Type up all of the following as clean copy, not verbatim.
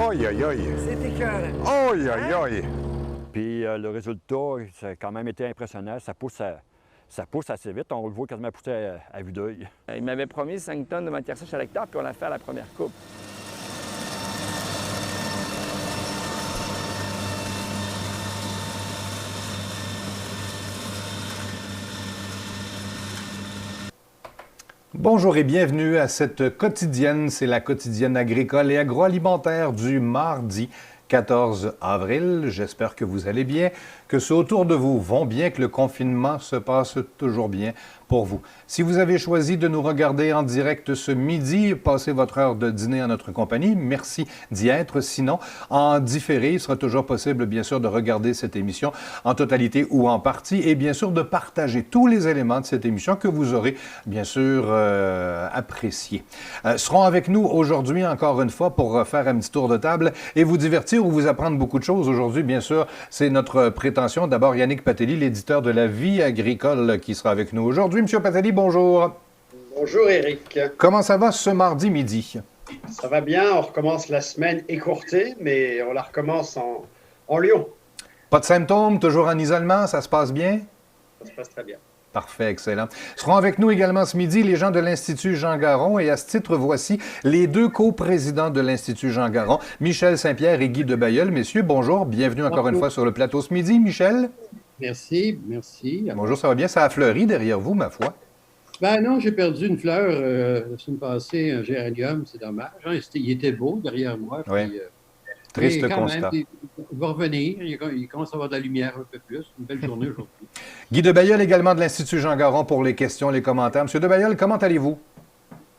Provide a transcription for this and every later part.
Aïe, aïe, aïe. C'est écœurant. Aïe, aïe, aïe. Puis le résultat, ça a quand même été impressionnant. Ça pousse assez vite. On le voit quasiment pousser à vue d'œil. Il m'avait promis 5 tonnes de matière sèche à l'hectare, puis on l'a fait à la première coupe. Bonjour et bienvenue à cette quotidienne. C'est la quotidienne agricole et agroalimentaire du mardi 14 avril. J'espère que vous allez bien, que ceux autour de vous vont bien, que le confinement se passe toujours bien pour vous. Si vous avez choisi de nous regarder en direct ce midi, passez votre heure de dîner en notre compagnie. Merci d'y être. Sinon, en différé, il sera toujours possible, bien sûr, de regarder cette émission en totalité ou en partie et bien sûr de partager tous les éléments de cette émission que vous aurez, bien sûr, appréciés. Seront avec nous aujourd'hui, encore une fois, pour faire un petit tour de table et vous divertir ou vous apprendre beaucoup de choses. Aujourd'hui, bien sûr, c'est notre prétention. D'abord, Yannick Patelli, l'éditeur de La Vie agricole, qui sera avec nous aujourd'hui. Monsieur Patelli, bonjour. Bonjour Éric. Comment ça va ce mardi midi? Ça va bien, on recommence la semaine écourtée, mais on la recommence en Lyon. Pas de symptômes, toujours en isolement, ça se passe bien? Ça se passe très bien. Parfait, excellent. Seront avec nous également ce midi les gens de l'Institut Jean Garon et à ce titre, voici les deux coprésidents de l'Institut Jean Garon, Michel Saint-Pierre et Guy Debailleul. Messieurs, bonjour, bienvenue encore une fois sur le plateau ce midi. Michel? Merci, merci. Bonjour, ça va bien? Ça a fleuri derrière vous, ma foi? Ben non, j'ai perdu une fleur la semaine passée, un géranium, c'est dommage. Hein, il était beau derrière moi. Oui. Puis, Triste quand constat. même, il va revenir, il commence à avoir de la lumière un peu plus. Une belle journée aujourd'hui. Guy Debailleul également de l'Institut Jean Garon pour les questions, les commentaires. Monsieur Debailleul, comment allez-vous?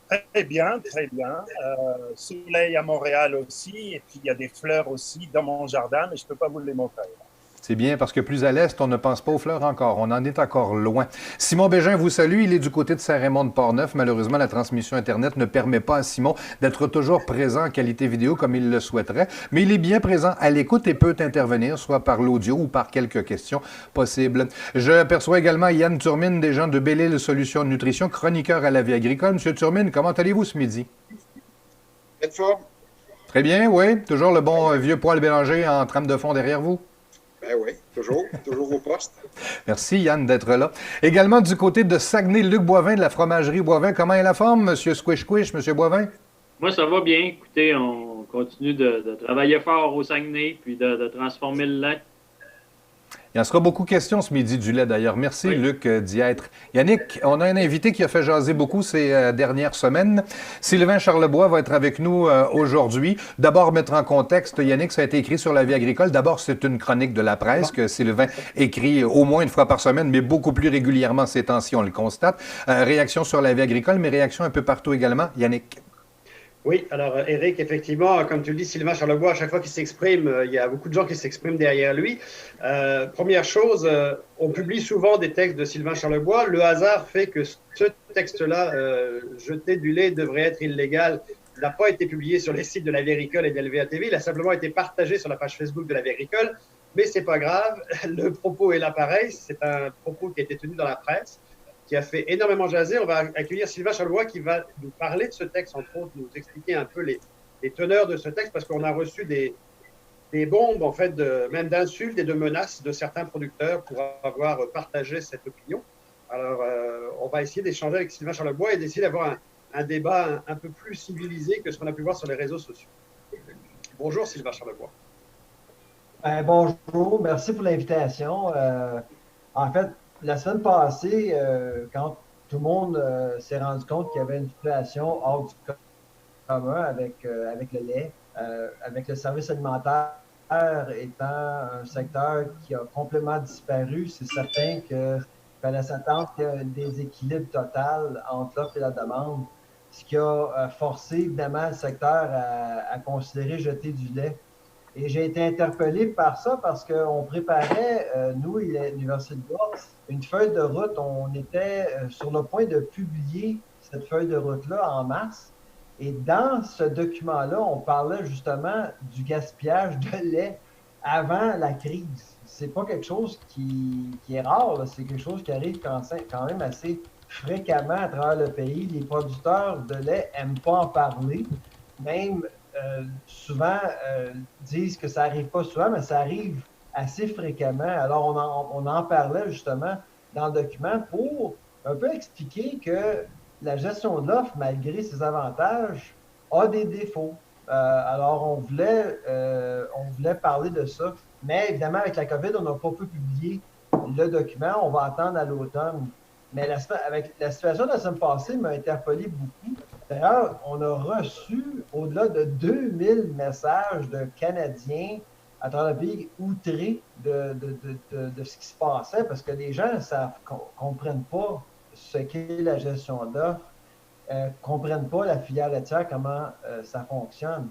Très bien, très bien. Soleil à Montréal aussi, et puis il y a des fleurs aussi dans mon jardin, mais je ne peux pas vous les montrer. C'est bien, parce que plus à l'est, on ne pense pas aux fleurs encore. On en est encore loin. Simon Bégin vous salue. Il est du côté de Saint-Raymond-de-Portneuf. Malheureusement, la transmission Internet ne permet pas à Simon d'être toujours présent en qualité vidéo comme il le souhaiterait. Mais il est bien présent à l'écoute et peut intervenir, soit par l'audio ou par quelques questions possibles. Je perçois également Yann Turmine, des gens de Belle-Île Solutions Nutrition, chroniqueur à La Vie agricole. Monsieur Turmine, comment allez-vous ce midi? Êtes forme? Très bien, oui. Toujours le bon vieux poêle Bélanger en trame de fond derrière vous? Ben oui, toujours au poste. Merci Yann d'être là. Également du côté de Saguenay, Luc Boivin de la fromagerie Boivin. Comment est la forme, Monsieur Squish Squish, Monsieur Boivin? Moi, ça va bien. Écoutez, on continue de travailler fort au Saguenay puis de transformer le lait. Il y en sera beaucoup question ce midi du lait d'ailleurs. Merci Oui. Luc d'y être. Yannick, on a un invité qui a fait jaser beaucoup ces dernières semaines. Sylvain Charlebois va être avec nous aujourd'hui. D'abord, mettre en contexte, Yannick, ça a été écrit sur La Vie agricole. D'abord, c'est une chronique de la presse que Sylvain écrit au moins une fois par semaine, mais beaucoup plus régulièrement ces temps-ci, on le constate. Réaction sur La Vie agricole, mais réaction un peu partout également. Yannick. Oui, alors Éric, effectivement, comme tu le dis, Sylvain Charlebois, à chaque fois qu'il s'exprime, il y a beaucoup de gens qui s'expriment derrière lui. Première chose, on publie souvent des textes de Sylvain Charlebois. Le hasard fait que ce texte-là, jeter du lait devrait être illégal, n'a pas été publié sur les sites de La Vie agricole et de LVA TV. Il a simplement été partagé sur la page Facebook de La Vie agricole. Mais c'est pas grave, le propos est là pareil. C'est un propos qui a été tenu dans la presse, qui a fait énormément jaser. On va accueillir Sylvain Charlebois qui va nous parler de ce texte, entre autres, nous expliquer un peu les teneurs de ce texte, parce qu'on a reçu des bombes, en fait, même d'insultes et de menaces de certains producteurs pour avoir partagé cette opinion. Alors, on va essayer d'échanger avec Sylvain Charlebois et d'essayer d'avoir un débat un peu plus civilisé que ce qu'on a pu voir sur les réseaux sociaux. Bonjour Sylvain Charlebois. Bonjour, merci pour l'invitation. En fait, la semaine passée, quand tout le monde s'est rendu compte qu'il y avait une situation hors du commun avec le lait, avec le service alimentaire étant un secteur qui a complètement disparu, c'est certain qu'il fallait s'attendre qu'il y ait un déséquilibre total entre l'offre et la demande, ce qui a forcé évidemment le secteur à considérer jeter du lait. Et j'ai été interpellé par ça parce qu'on préparait, nous et l'Université de Bourse, une feuille de route. On était sur le point de publier cette feuille de route-là en mars. Et dans ce document-là, on parlait justement du gaspillage de lait avant la crise. C'est pas quelque chose qui est rare, là. C'est quelque chose qui arrive quand même assez fréquemment à travers le pays. Les producteurs de lait n'aiment pas en parler. Même souvent disent que ça n'arrive pas souvent, mais ça arrive assez fréquemment. Alors, on en parlait justement dans le document pour un peu expliquer que la gestion de l'offre, malgré ses avantages, a des défauts. Alors, on voulait parler de ça. Mais évidemment, avec la COVID, on n'a pas pu publier le document. On va attendre à l'automne. Mais avec la situation de la semaine passée m'a interpellé beaucoup. D'ailleurs, on a reçu au-delà de 2000 messages de Canadiens à travers le pays outrés de ce qui se passait parce que les gens ne comprennent pas ce qu'est la gestion d'offres, ne comprennent pas la filière laitière, comment ça fonctionne.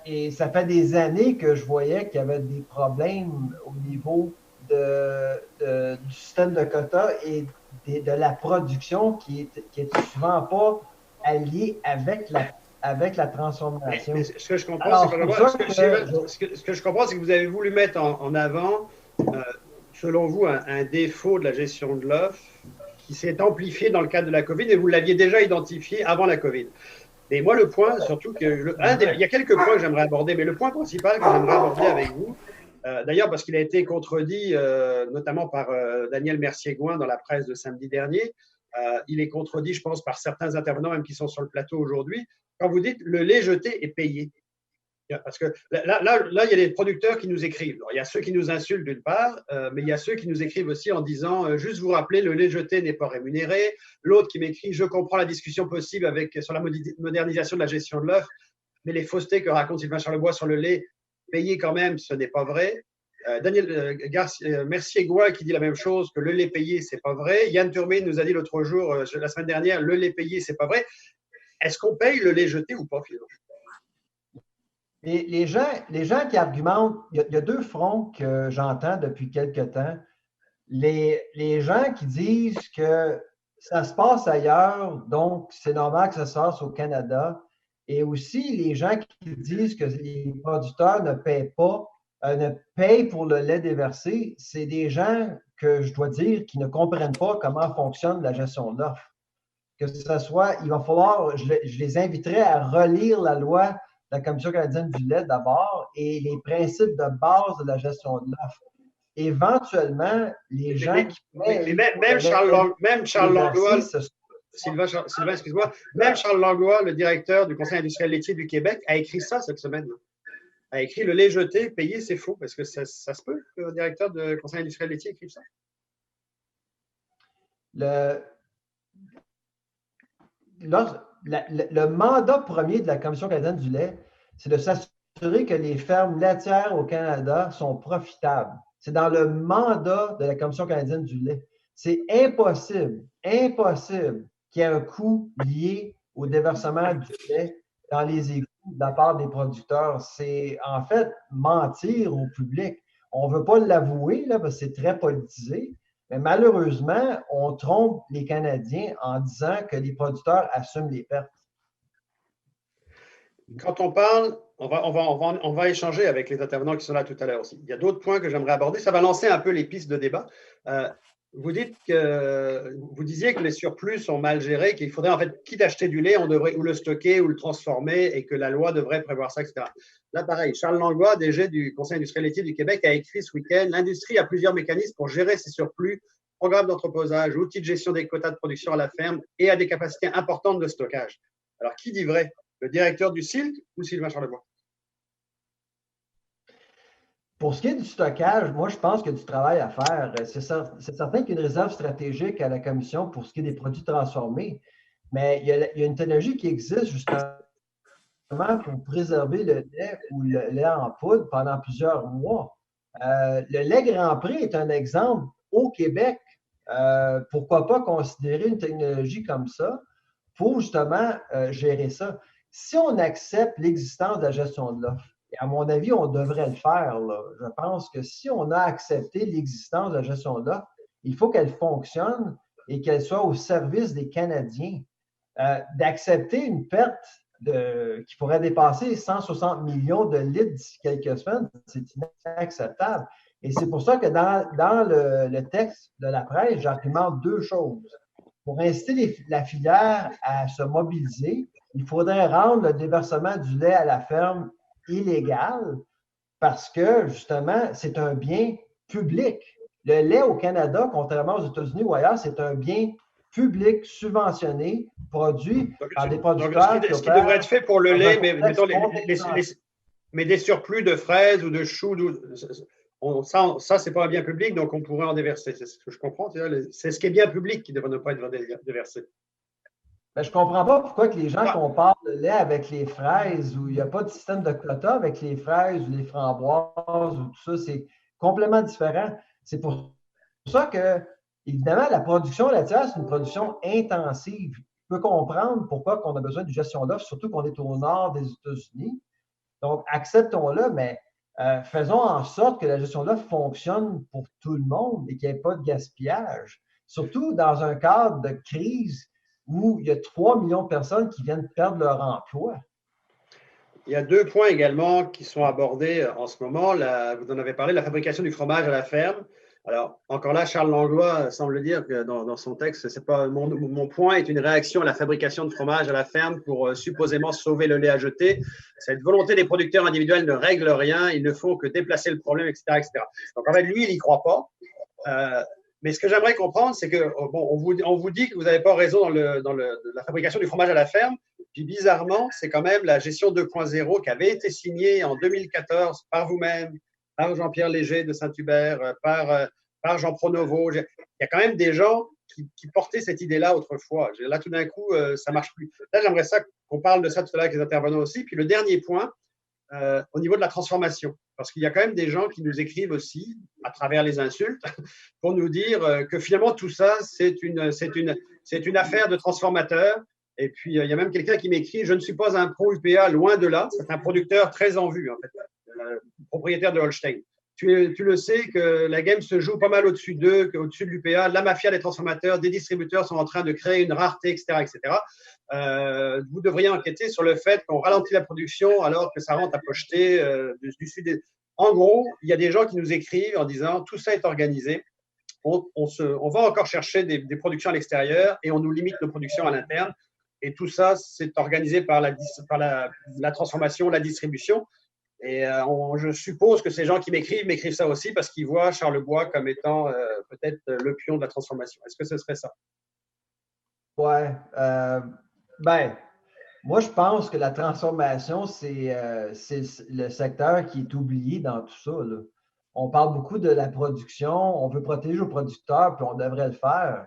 Et ça fait des années que je voyais qu'il y avait des problèmes au niveau du système de quotas et de la production qui est souvent pas alliée avec la transformation. Mais ce que je comprends, ce que je comprends, c'est que vous avez voulu mettre en avant, selon vous, un défaut de la gestion de l'offre qui s'est amplifié dans le cadre de la COVID et vous l'aviez déjà identifié avant la COVID. Et moi, le point, surtout que il y a quelques points que j'aimerais aborder, mais le point principal que j'aimerais aborder avec vous, d'ailleurs parce qu'il a été contredit notamment par Daniel Mercier-Gouin dans la presse de samedi dernier, il est contredit, je pense, par certains intervenants même qui sont sur le plateau aujourd'hui, quand vous dites le lait jeté est payé. Parce que là, il y a des producteurs qui nous écrivent. Alors, il y a ceux qui nous insultent d'une part, mais il y a ceux qui nous écrivent aussi en disant juste vous rappeler, le lait jeté n'est pas rémunéré. L'autre qui m'écrit je comprends la discussion possible sur la modernisation de la gestion de l'œuf, mais les faussetés que raconte Sylvain Charlebois sur le lait payé quand même, ce n'est pas vrai. Daniel Mercier-Gouin qui dit la même chose, que le lait payé, c'est pas vrai. Yann Turmé nous a dit l'autre jour, la semaine dernière, le lait payé, c'est pas vrai. Est-ce qu'on paye le lait jeté ou pas finalement? Et les gens qui argumentent, il y a deux fronts que j'entends depuis quelque temps. Les gens qui disent que ça se passe ailleurs, donc c'est normal que ça se passe au Canada. Et aussi les gens qui disent que les producteurs ne payent pas, ne payent pour le lait déversé. C'est des gens que je dois dire qui ne comprennent pas comment fonctionne la gestion de l'offre. Que ce soit, il va falloir, je les inviterai à relire la loi de la Commission canadienne du lait d'abord et les principes de base de la gestion de l'offre. Éventuellement, les gens qui... Même Charles Langlois, Sylvain, excuse-moi, même Charles Langlois, le directeur du Conseil industriel laitier du Québec, a écrit ça cette semaine. A écrit le lait jeté, payé, c'est faux. Est-ce que ça se peut que le directeur du Conseil industriel laitier écrive ça? Le mandat premier de la Commission canadienne du lait, c'est de s'assurer que les fermes laitières au Canada sont profitables. C'est dans le mandat de la Commission canadienne du lait. C'est impossible qu'il y ait un coût lié au déversement du lait dans les égouts de la part des producteurs. C'est en fait mentir au public. On ne veut pas l'avouer là, parce que c'est très politisé. Mais malheureusement, on trompe les Canadiens en disant que les producteurs assument les pertes. Quand on parle, on va échanger avec les intervenants qui sont là tout à l'heure aussi. Il y a d'autres points que j'aimerais aborder. Ça va lancer un peu les pistes de débat. Vous disiez que les surplus sont mal gérés, qu'il faudrait en fait, quitte à acheter du lait, on devrait ou le stocker ou le transformer et que la loi devrait prévoir ça, etc. Là, pareil, Charles Langlois, DG du Conseil industriel laitier du Québec, a écrit ce week-end « L'industrie a plusieurs mécanismes pour gérer ses surplus, programmes d'entreposage, outils de gestion des quotas de production à la ferme et à des capacités importantes de stockage. » Alors, qui dit vrai? Le directeur du CILC ou Sylvain Charlebois? Pour ce qui est du stockage, moi, je pense qu'il y a du travail à faire. C'est certain qu'il y a une réserve stratégique à la Commission pour ce qui est des produits transformés, mais il y a une technologie qui existe justement pour préserver le lait ou le lait en poudre pendant plusieurs mois. Le lait Grand Prix est un exemple au Québec. Pourquoi pas considérer une technologie comme ça pour justement gérer ça? Si on accepte l'existence de la gestion de l'offre, et à mon avis, on devrait le faire, là. Je pense que si on a accepté l'existence de la gestion de l'offre, il faut qu'elle fonctionne et qu'elle soit au service des Canadiens. D'accepter une perte qui pourrait dépasser 160 millions de litres d'ici quelques semaines, c'est inacceptable. Et c'est pour ça que dans le texte de la presse, j'argumente deux choses. Pour inciter la filière à se mobiliser il faudrait rendre le déversement du lait à la ferme illégal parce que, justement, c'est un bien public. Le lait au Canada, contrairement aux États-Unis ou ailleurs, c'est un bien public subventionné, produit par des producteurs. Ce qui devrait être fait pour le lait, mais mettons mais des surplus de fraises ou de choux, ça c'est pas un bien public, donc on pourrait en déverser. C'est ce que je comprends. C'est ce qui est bien public qui devrait ne pas être déversé. Ben, je ne comprends pas pourquoi que les gens comparent le lait avec les fraises, où il n'y a pas de système de quota avec les fraises ou les framboises ou tout ça. C'est complètement différent. C'est pour ça que, évidemment, la production laitière, c'est une production intensive. Je peux comprendre pourquoi on a besoin de gestion d'offres, surtout qu'on est au nord des États-Unis. Donc, acceptons-le, mais faisons en sorte que la gestion d'offres fonctionne pour tout le monde et qu'il n'y ait pas de gaspillage. Surtout dans un cadre de crise où il y a 3 millions de personnes qui viennent perdre leur emploi. Il y a 2 points également qui sont abordés en ce moment. Vous en avez parlé, la fabrication du fromage à la ferme. Alors, encore là, Charles Langlois semble dire que dans son texte, c'est pas mon point est une réaction à la fabrication de fromage à la ferme pour supposément sauver le lait à jeter. Cette volonté des producteurs individuels ne règle rien, ils ne font que déplacer le problème, etc., etc. Donc, en fait, lui, il n'y croit pas. Mais ce que j'aimerais comprendre, c'est que bon, on vous dit que vous n'avez pas raison dans la fabrication du fromage à la ferme. Puis bizarrement, c'est quand même la gestion 2.0 qui avait été signée en 2014 par vous-même, par Jean-Pierre Léger de Saint-Hubert, par Jean Pronovo. Il y a quand même des gens qui portaient cette idée-là autrefois. Là, tout d'un coup, ça ne marche plus. Là, j'aimerais ça qu'on parle de ça tout à l'heure avec les intervenants aussi. Puis le dernier point, au niveau de la transformation. Parce qu'il y a quand même des gens qui nous écrivent aussi, à travers les insultes, pour nous dire que finalement, tout ça, c'est une affaire de transformateurs. Et puis, il y a même quelqu'un qui m'écrit « Je ne suis pas un pro-UPA, loin de là. C'est un producteur très en vue, en fait, propriétaire de Holstein. Tu le sais que la game se joue pas mal au-dessus d'eux, au-dessus de l'UPA. La mafia des transformateurs, des distributeurs sont en train de créer une rareté, etc. etc. Vous devriez enquêter sur le fait qu'on ralentit la production alors que ça rentre à pocheter du sud. En gros, il y a des gens qui nous écrivent en disant tout ça est organisé. On va encore chercher des productions à l'extérieur et on nous limite nos productions à l'interne. Et tout ça, c'est organisé par la transformation, la distribution. Et je suppose que ces gens qui m'écrivent ça aussi parce qu'ils voient Charlebois comme étant peut-être le pion de la transformation. Est-ce que ce serait ça? Ouais. Moi, je pense que la transformation, c'est le secteur qui est oublié dans tout ça, là. On parle beaucoup de la production, on veut protéger nos producteurs, puis on devrait le faire.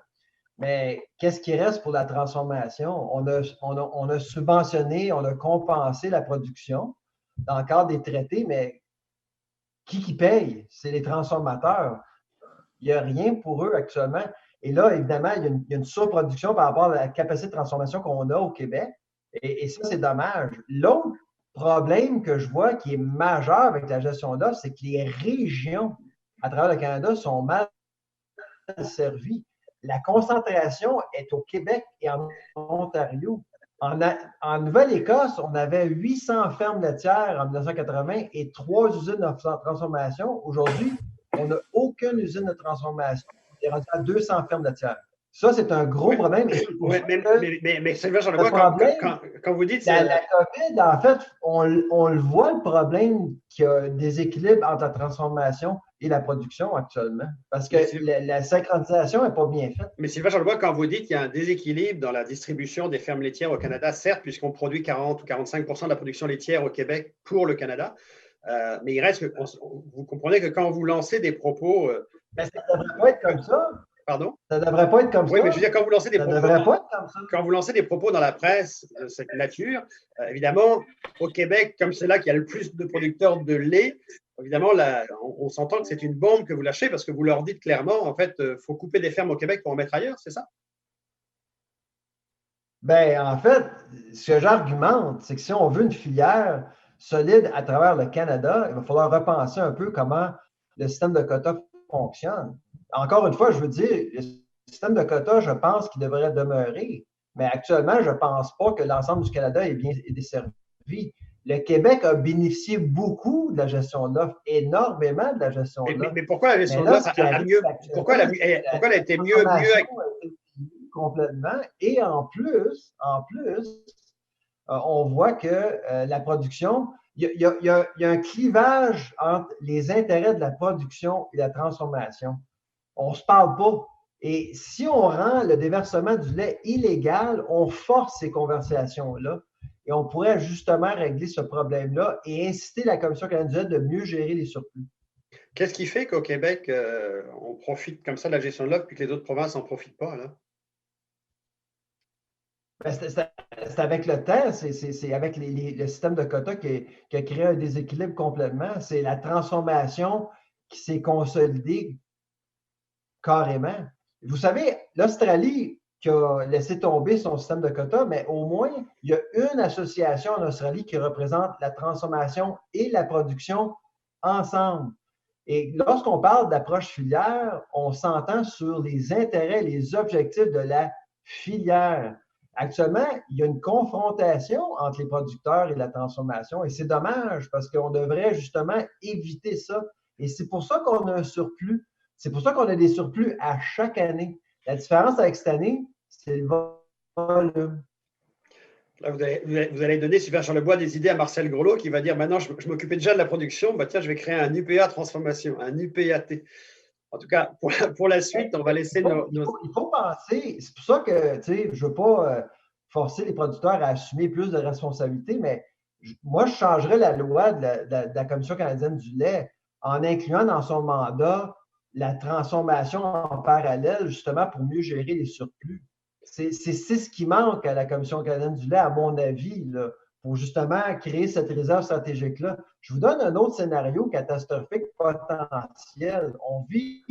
Mais qu'est-ce qui reste pour la transformation? On a subventionné, on a compensé la production dans le cadre des traités, mais qui paye? C'est les transformateurs. Il n'y a rien pour eux actuellement. Et là, évidemment, il y a une surproduction par rapport à la capacité de transformation qu'on a au Québec. Et ça, c'est dommage. L'autre problème que je vois qui est majeur avec la gestion d'offres, c'est que les régions à travers le Canada sont mal servies. La concentration est au Québec et en Ontario. En Nouvelle-Écosse, on avait 800 fermes laitières en 1980 et 3 usines de transformation. Aujourd'hui, on n'a aucune usine de transformation. On est rendu à 200 fermes laitières. Ça, c'est un gros problème. Mais Sylvain Charlebois, quand vous dites… La COVID, en fait, on le voit, le problème qu'il y a des équilibres entre la transformation et la production actuellement. Parce que la synchronisation n'est pas bien faite. Mais Sylvain Charlebois, quand vous dites qu'il y a un déséquilibre dans la distribution des fermes laitières au Canada, certes, puisqu'on produit 40 ou 45 % de la production laitière au Québec pour le Canada, mais il reste que vous comprenez que quand vous lancez des propos… Mais ça ne devrait pas être comme ça. Pardon? Ça ne devrait pas être comme ça. Oui, mais je veux dire, quand vous lancez des ça propos… devrait pas être comme ça. Quand vous lancez des propos dans la presse de cette nature, évidemment, au Québec, comme c'est là qu'il y a le plus de producteurs de lait, évidemment, là, on s'entend que c'est une bombe que vous lâchez parce que vous leur dites clairement, en fait, il faut couper des fermes au Québec pour en mettre ailleurs, c'est ça? Bien, en fait, ce que j'argumente, c'est que si on veut une filière solide à travers le Canada, il va falloir repenser un peu comment le système de quotas fonctionne. Encore une fois, je veux dire, le système de quotas, je pense qu'il devrait demeurer. Mais actuellement, je ne pense pas que l'ensemble du Canada est bien desservi. Le Québec a bénéficié beaucoup de la gestion d'offres, énormément de la gestion d'offres. Mais pourquoi la gestion d'offres a mieux… Pourquoi elle a été mieux complètement. Et en plus, on voit que la production, il y a un clivage entre les intérêts de la production et la transformation. On ne se parle pas. Et si on rend le déversement du lait illégal, on force ces conversations-là et on pourrait justement régler ce problème-là et inciter la Commission canadienne de mieux gérer les surplus. Qu'est-ce qui fait qu'au Québec, on profite comme ça de la gestion de l'offre puis que les autres provinces n'en profitent pas, là? Ben, c'est avec le temps, c'est avec le système de quotas qui a créé un déséquilibre complètement. C'est la transformation qui s'est consolidée carrément. Vous savez, l'Australie qui a laissé tomber son système de quotas, mais au moins, il y a une association en Australie qui représente la transformation et la production ensemble. Et lorsqu'on parle d'approche filière, on s'entend sur les intérêts, les objectifs de la filière. Actuellement, il y a une confrontation entre les producteurs et la transformation et c'est dommage parce qu'on devrait justement éviter ça. Et c'est pour ça qu'on a un surplus. C'est pour ça qu'on a des surplus à chaque année. La différence avec cette année, c'est le volume. Là, vous allez donner, Sylvain Charlebois, des idées à Marcel Grelot qui va dire maintenant, je m'occupais déjà de la production, bah, tiens, je vais créer un UPA transformation, un UPAT. En tout cas, pour la suite, on va laisser Il faut penser, c'est pour ça que je ne veux pas forcer les producteurs à assumer plus de responsabilités, mais moi, je changerais la loi de la Commission canadienne du lait en incluant dans son mandat la transformation en parallèle, justement, pour mieux gérer les surplus. C'est ce qui manque à la Commission canadienne du lait, à mon avis, là, pour justement créer cette réserve stratégique-là. Je vous donne un autre scénario catastrophique potentiel. On vit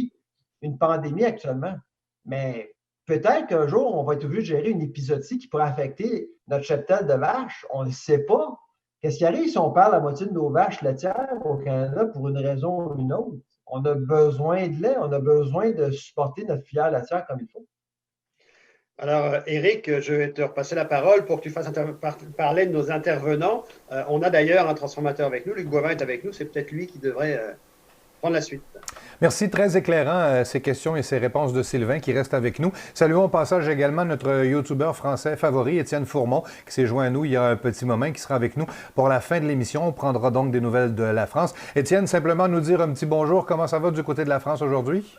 une pandémie actuellement, mais peut-être qu'un jour, on va être obligé de gérer une épizootie qui pourrait affecter notre cheptel de vaches. On ne sait pas. Qu'est-ce qui arrive si on perd la moitié de nos vaches laitières au Canada pour une raison ou une autre? On a besoin de lait, on a besoin de supporter notre filière laitière comme il faut. Alors, Éric, je vais te repasser la parole pour que tu fasses parler de nos intervenants. On a d'ailleurs un transformateur avec nous. Luc Boivin est avec nous. C'est peut-être lui qui devrait prendre la suite. Merci, très éclairant ces questions et ces réponses de Sylvain qui reste avec nous. Saluons au passage également notre youtubeur français favori, Étienne Fourmont, qui s'est joint à nous il y a un petit moment, qui sera avec nous pour la fin de l'émission. On prendra donc des nouvelles de la France. Étienne, simplement nous dire un petit bonjour. Comment ça va du côté de la France aujourd'hui?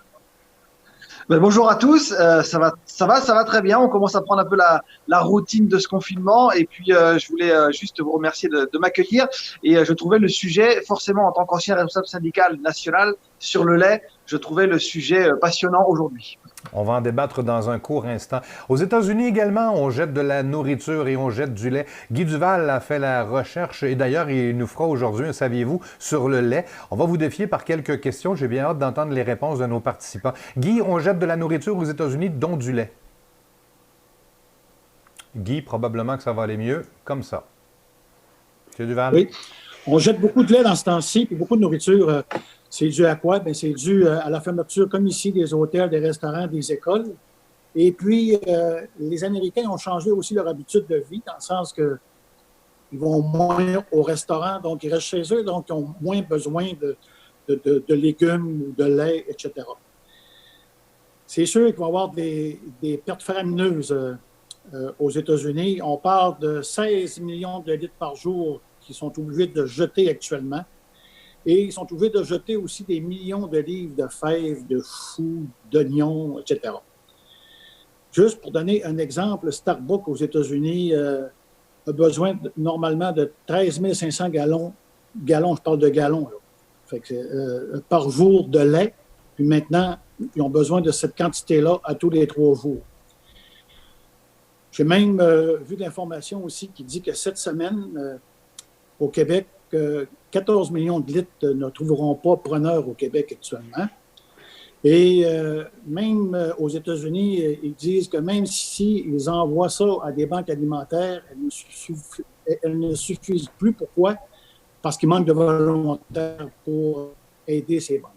Ben, bonjour à tous, ça va très bien. On commence à prendre un peu la routine de ce confinement et puis je voulais juste vous remercier de m'accueillir et je trouvais le sujet, forcément en tant qu'ancien responsable syndical national sur le lait, je trouvais le sujet passionnant aujourd'hui. On va en débattre dans un court instant. Aux États-Unis également, on jette de la nourriture et on jette du lait. Guy Duval a fait la recherche et d'ailleurs, il nous fera aujourd'hui un saviez-vous sur le lait. On va vous défier par quelques questions. J'ai bien hâte d'entendre les réponses de nos participants. Guy, on jette de la nourriture aux États-Unis, dont du lait. Guy, probablement que ça va aller mieux comme ça. M. Duval? Oui, on jette beaucoup de lait dans ce temps-ci, puis beaucoup de nourriture. C'est dû à quoi? Bien, c'est dû à la fermeture, comme ici, des hôtels, des restaurants, des écoles. Et puis, les Américains ont changé aussi leur habitude de vie, dans le sens qu'ils vont moins au restaurant, donc ils restent chez eux, donc ils ont moins besoin de légumes ou de lait, etc. C'est sûr qu'il va y avoir des pertes faramineuses aux États-Unis. On parle de 16 millions de litres par jour qui sont obligés de jeter actuellement. Et ils sont obligés de jeter aussi des millions de livres de fèves, de choux, d'oignons, etc. Juste pour donner un exemple, Starbucks aux États-Unis a besoin normalement de 13 500 gallons, je parle de gallons, là. Fait que, par jour de lait. Puis maintenant, ils ont besoin de cette quantité-là à tous les 3 jours. J'ai même vu de l'information aussi qui dit que cette semaine, au Québec, 14 millions de litres ne trouveront pas preneur au Québec actuellement. Et même aux États-Unis, ils disent que même si ils envoient ça à des banques alimentaires, elles ne suffisent plus. Pourquoi? Parce qu'il manque de volontaires pour aider ces banques,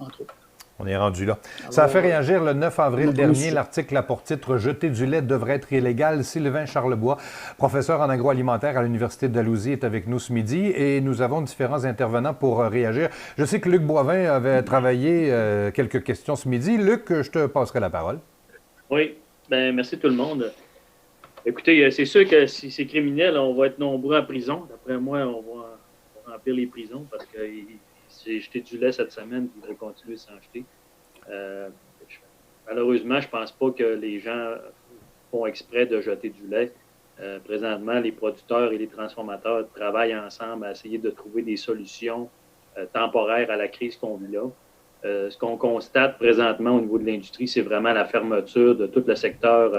entre autres. On est rendu là. Ça a fait réagir le 9 avril dernier. L'article a pour titre « Jeter du lait devrait être illégal ». Sylvain Charlebois, professeur en agroalimentaire à l'Université de Dalhousie, est avec nous ce midi et nous avons différents intervenants pour réagir. Je sais que Luc Boivin avait travaillé quelques questions ce midi. Luc, je te passerai la parole. Oui, bien, merci tout le monde. Écoutez, c'est sûr que si c'est criminel, on va être nombreux en prison. D'après moi, on va remplir les prisons parce que j'ai jeté du lait cette semaine, puis je vais continuer sans jeter. Malheureusement, je ne pense pas que les gens font exprès de jeter du lait. Présentement, les producteurs et les transformateurs travaillent ensemble à essayer de trouver des solutions temporaires à la crise qu'on vit là. Ce qu'on constate présentement au niveau de l'industrie, c'est vraiment la fermeture de tout le secteur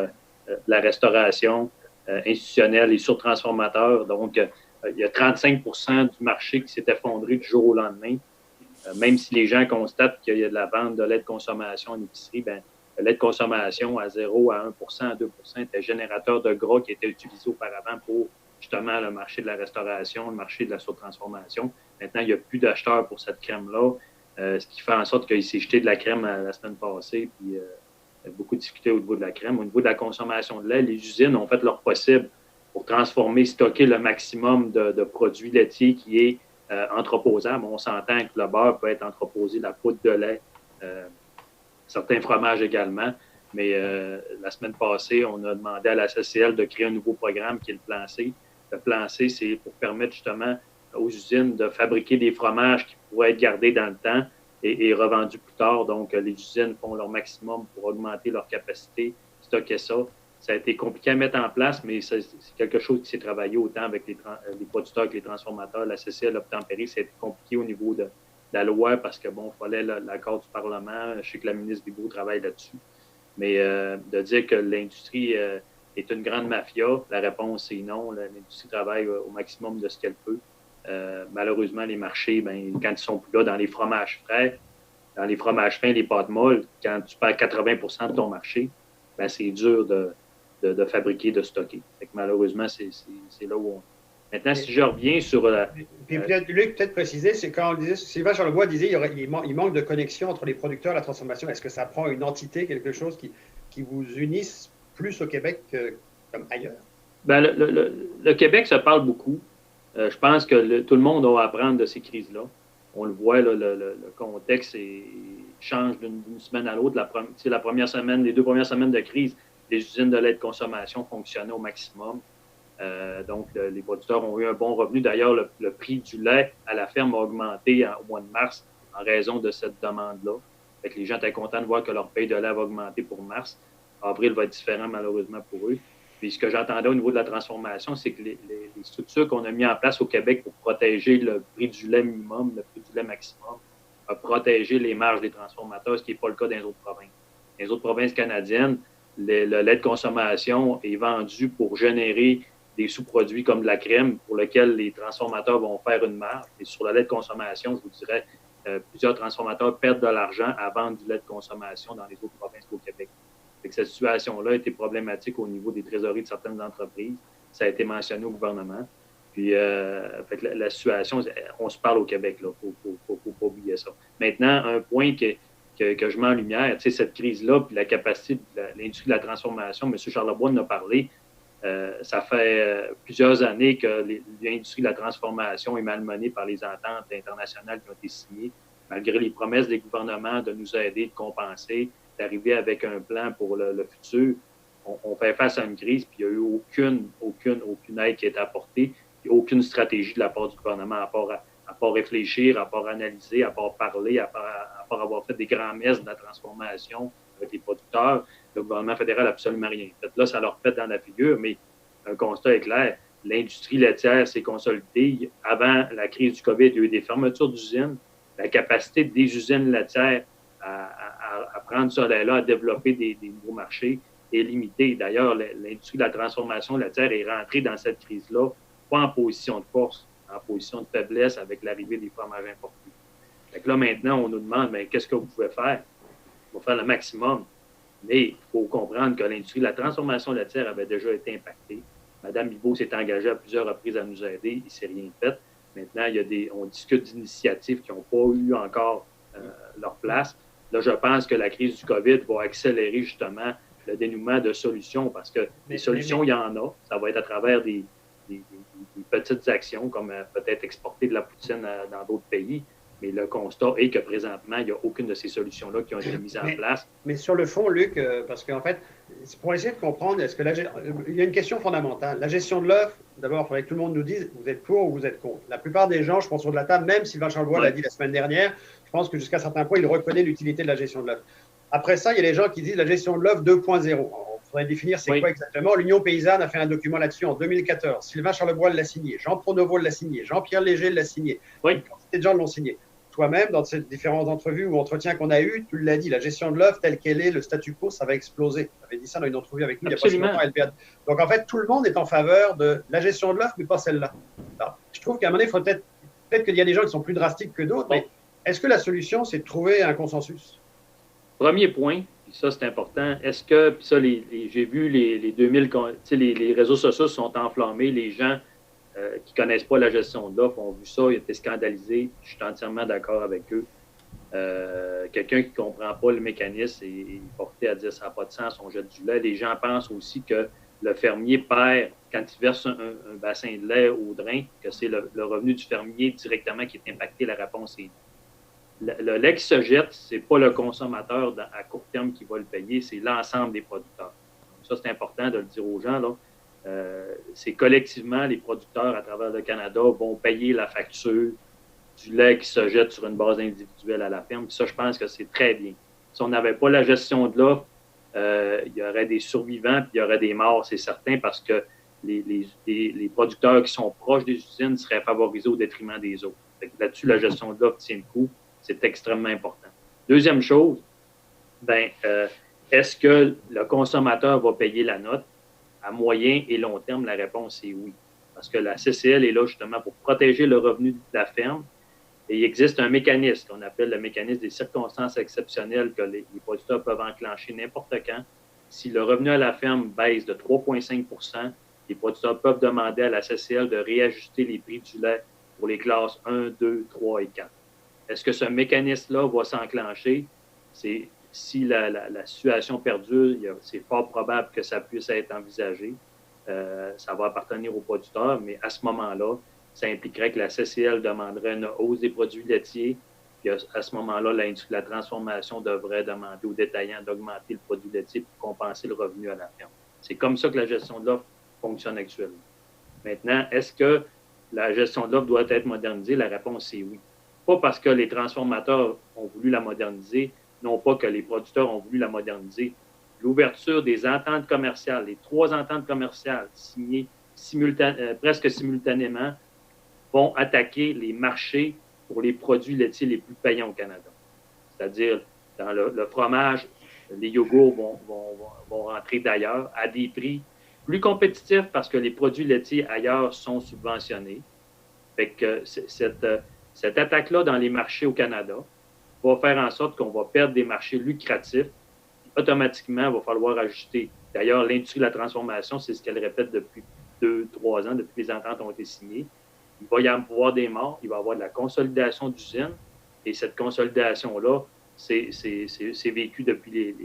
de la restauration institutionnelle et surtransformateur. Donc, il y a 35% du marché qui s'est effondré du jour au lendemain. Même si les gens constatent qu'il y a de la vente de lait de consommation en épicerie, bien, le lait de consommation à 0, à 1%, à 2% était générateur de gras qui était utilisé auparavant pour justement le marché de la restauration, le marché de la surtransformation. Maintenant, il n'y a plus d'acheteurs pour cette crème-là, ce qui fait en sorte qu'il s'est jeté de la crème la semaine passée, puis il y a beaucoup de difficultés au niveau de la crème. Au niveau de la consommation de lait, les usines ont fait leur possible pour transformer, stocker le maximum de produits laitiers qui est entreposable. On s'entend que le beurre peut être entreposé, la poudre de lait, certains fromages également. Mais la semaine passée, on a demandé à la CCL de créer un nouveau programme qui est le Plan C. Le Plan C, c'est pour permettre justement aux usines de fabriquer des fromages qui pourraient être gardés dans le temps et revendus plus tard. Donc, les usines font leur maximum pour augmenter leur capacité, stocker ça. Ça a été compliqué à mettre en place, mais c'est quelque chose qui s'est travaillé autant avec les producteurs que les transformateurs. La CCL a obtempéré. C'est compliqué au niveau de la loi parce que, bon, il fallait l'accord du Parlement. Je sais que la ministre Bibeau travaille là-dessus. Mais de dire que l'industrie est une grande mafia, la réponse est non. L'industrie travaille au maximum de ce qu'elle peut. Malheureusement, les marchés, ben, quand ils sont plus là, dans les fromages frais, dans les fromages fins, les pâtes molles, quand tu perds 80% de ton marché, ben, c'est dur de fabriquer, de stocker. Fait que malheureusement, c'est là où on... Maintenant, si je reviens sur... Puis Luc, peut-être préciser, c'est quand on disait, Sylvain Charlebois disait il manque de connexion entre les producteurs et la transformation. Est-ce que ça prend une entité, quelque chose qui vous unisse plus au Québec comme ailleurs? Ben, le Québec se parle beaucoup. Je pense que tout le monde doit apprendre de ces crises-là. On le voit, là, le contexte change d'une semaine à l'autre. La première semaine, les 2 premières semaines de crise, les usines de lait de consommation fonctionnaient au maximum. Donc, les producteurs ont eu un bon revenu. D'ailleurs, le prix du lait à la ferme a augmenté au mois de mars en raison de cette demande-là. Fait que les gens étaient contents de voir que leur paye de lait va augmenter pour mars. Avril va être différent, malheureusement, pour eux. Puis, ce que j'entendais au niveau de la transformation, c'est que les structures qu'on a mises en place au Québec pour protéger le prix du lait minimum, le prix du lait maximum, a protégé les marges des transformateurs, ce qui n'est pas le cas dans les autres provinces. Dans les autres provinces canadiennes, le lait de consommation est vendu pour générer des sous-produits comme de la crème pour lesquels les transformateurs vont faire une marge. Et sur le lait de consommation, je vous dirais, plusieurs transformateurs perdent de l'argent à vendre du lait de consommation dans les autres provinces qu'au Québec. Fait que cette situation-là a été problématique au niveau des trésoreries de certaines entreprises. Ça a été mentionné au gouvernement. Puis, fait que la situation, on se parle au Québec, là. Faut pas oublier ça. Maintenant, un point que je mets en lumière, tu sais, cette crise-là, puis la capacité de l'industrie de la transformation, M. Charlebois en a parlé. Ça fait plusieurs années que l'industrie de la transformation est malmenée par les ententes internationales qui ont été signées, malgré les promesses des gouvernements de nous aider, de compenser, d'arriver avec un plan pour le futur. On fait face à une crise, puis il n'y a eu aucune aide qui a été apportée, puis aucune stratégie de la part du gouvernement à part réfléchir, à part analyser, à part parler, à part avoir fait des grands-messes de la transformation avec les producteurs. Le gouvernement fédéral n'a absolument rien fait. Là, ça leur pète dans la figure, mais un constat est clair. L'industrie laitière s'est consolidée. Avant la crise du COVID, il y a eu des fermetures d'usines. La capacité des usines laitières à prendre ce lait-là, à développer des nouveaux marchés est limitée. D'ailleurs, l'industrie de la transformation laitière est rentrée dans cette crise-là, pas en position de force, en position de faiblesse avec l'arrivée des fromages importés. Fait que là, maintenant, on nous demande, mais qu'est-ce que vous pouvez faire? On va faire le maximum. Mais il faut comprendre que l'industrie de la transformation laitière avait déjà été impactée. Mme Bibeau s'est engagée à plusieurs reprises à nous aider. Il ne s'est rien fait. Maintenant, on discute d'initiatives qui n'ont pas eu encore leur place. Là, je pense que la crise du COVID va accélérer justement le dénouement de solutions parce que les solutions, il y en a. Ça va être à travers des petites actions comme peut-être exporter de la poutine dans d'autres pays. Mais le constat est que présentement, il n'y a aucune de ces solutions-là qui ont été mises en place. Mais sur le fond, Luc, parce qu'en fait, c'est pour essayer de comprendre, il y a une question fondamentale. La gestion de l'œuf, d'abord, il faudrait que tout le monde nous dise, vous êtes pour ou vous êtes contre. La plupart des gens, je pense, autour de la table, même Sylvain Charlebois l'a dit la semaine dernière, je pense que jusqu'à un certain point, il reconnaît l'utilité de la gestion de l'œuf. Après ça, il y a les gens qui disent la gestion de l'œuf 2.0. Il faudrait définir c'est quoi exactement. L'Union paysanne a fait un document là-dessus en 2014. Sylvain Charlebois l'a signé, Jean Pronovo l'a signé, Jean-Pierre Léger l'a signé. Une quantité de gens l'ont signé. Toi-même, dans ces différentes entrevues ou entretiens qu'on a eus, tu l'as dit, la gestion de l'œuf telle qu'elle est, le statu quo, ça va exploser. Tu avais dit ça dans une entrevue avec nous il y a pas si longtemps à LPA. Donc, en fait, tout le monde est en faveur de la gestion de l'œuf, mais pas celle-là. Alors, je trouve qu'à un moment donné, il faut peut-être qu'il y a des gens qui sont plus drastiques que d'autres, mais est-ce que la solution, c'est de trouver un consensus? Premier point, puis ça, c'est important. Est-ce que, puis ça, j'ai vu les 2000, les réseaux sociaux sont enflammés, les gens qui ne connaissent pas la gestion de l'offre ont vu ça, ils étaient scandalisés. Je suis entièrement d'accord avec eux. Quelqu'un qui ne comprend pas le mécanisme est porté à dire ça n'a pas de sens, on jette du lait. Les gens pensent aussi que le fermier perd, quand il verse un bassin de lait au drain, que c'est le revenu du fermier directement qui est impacté. La réponse est le lait qui se jette, ce n'est pas le consommateur à court terme qui va le payer, c'est l'ensemble des producteurs. Donc ça, c'est important de le dire aux gens, là. C'est collectivement, les producteurs à travers le Canada vont payer la facture du lait qui se jette sur une base individuelle à la ferme. Puis ça, je pense que c'est très bien. Si on n'avait pas la gestion de l'offre, il y aurait des survivants puis il y aurait des morts, c'est certain, parce que les producteurs qui sont proches des usines seraient favorisés au détriment des autres. Là-dessus, la gestion de l'offre tient le coup. C'est extrêmement important. Deuxième chose, est-ce que le consommateur va payer la note? À moyen et long terme, la réponse est oui. Parce que la CCL est là justement pour protéger le revenu de la ferme. Et il existe un mécanisme qu'on appelle le mécanisme des circonstances exceptionnelles que les producteurs peuvent enclencher n'importe quand. Si le revenu à la ferme baisse de 3,5 %, les producteurs peuvent demander à la CCL de réajuster les prix du lait pour les classes 1, 2, 3 et 4. Est-ce que ce mécanisme-là va s'enclencher? Si la situation perdure, c'est fort probable que ça puisse être envisagé. Ça va appartenir aux producteurs, mais à ce moment-là, ça impliquerait que la CCL demanderait une hausse des produits laitiers. Puis à ce moment-là, l'industrie de la transformation devrait demander aux détaillants d'augmenter le produit laitier pour compenser le revenu à la ferme. C'est comme ça que la gestion de l'offre fonctionne actuellement. Maintenant, est-ce que la gestion de l'offre doit être modernisée? La réponse est oui. Pas parce que les transformateurs ont voulu la moderniser, non pas que les producteurs ont voulu la moderniser. L'ouverture des ententes commerciales, les 3 ententes commerciales signées presque simultanément, vont attaquer les marchés pour les produits laitiers les plus payants au Canada. C'est-à-dire, dans le fromage, les yogourts vont rentrer d'ailleurs à des prix plus compétitifs parce que les produits laitiers ailleurs sont subventionnés. Fait que cette attaque-là dans les marchés au Canada va faire en sorte qu'on va perdre des marchés lucratifs. Automatiquement, il va falloir ajuster. D'ailleurs, l'industrie de la transformation, c'est ce qu'elle répète depuis 2-3 ans, depuis que les ententes ont été signées. Il va y avoir des morts, il va y avoir de la consolidation d'usines, et cette consolidation-là, c'est vécu depuis les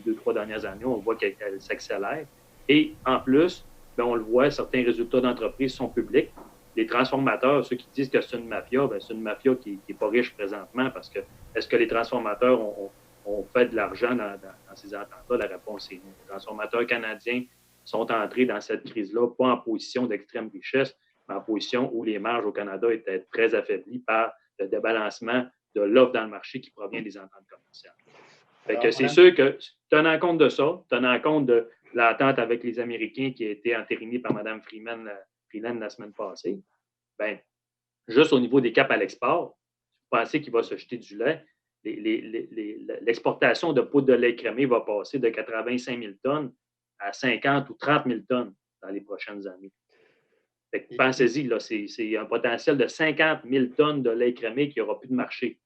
2-3 dernières années. On voit qu'elle s'accélère. Et en plus, on le voit, certains résultats d'entreprise sont publics. Les transformateurs, ceux qui disent que c'est une mafia, c'est une mafia qui n'est pas riche présentement parce que est-ce que les transformateurs ont fait de l'argent dans ces ententes-là? La réponse est non. Les transformateurs canadiens sont entrés dans cette crise-là, pas en position d'extrême richesse, mais en position où les marges au Canada étaient très affaiblies par le débalancement de l'offre dans le marché qui provient des ententes commerciales. Fait que c'est sûr que, tenant compte de ça, tenant compte de l'entente avec les Américains qui a été entérinée par Mme Freeland la semaine passée, juste au niveau des caps à l'export, vous pensez qu'il va se jeter du lait, l'exportation de poudre de lait écrémé va passer de 85 000 tonnes à 50 ou 30 000 tonnes dans les prochaines années. Pensez-y, là, c'est un potentiel de 50 000 tonnes de lait écrémé qui n'aura plus de marché.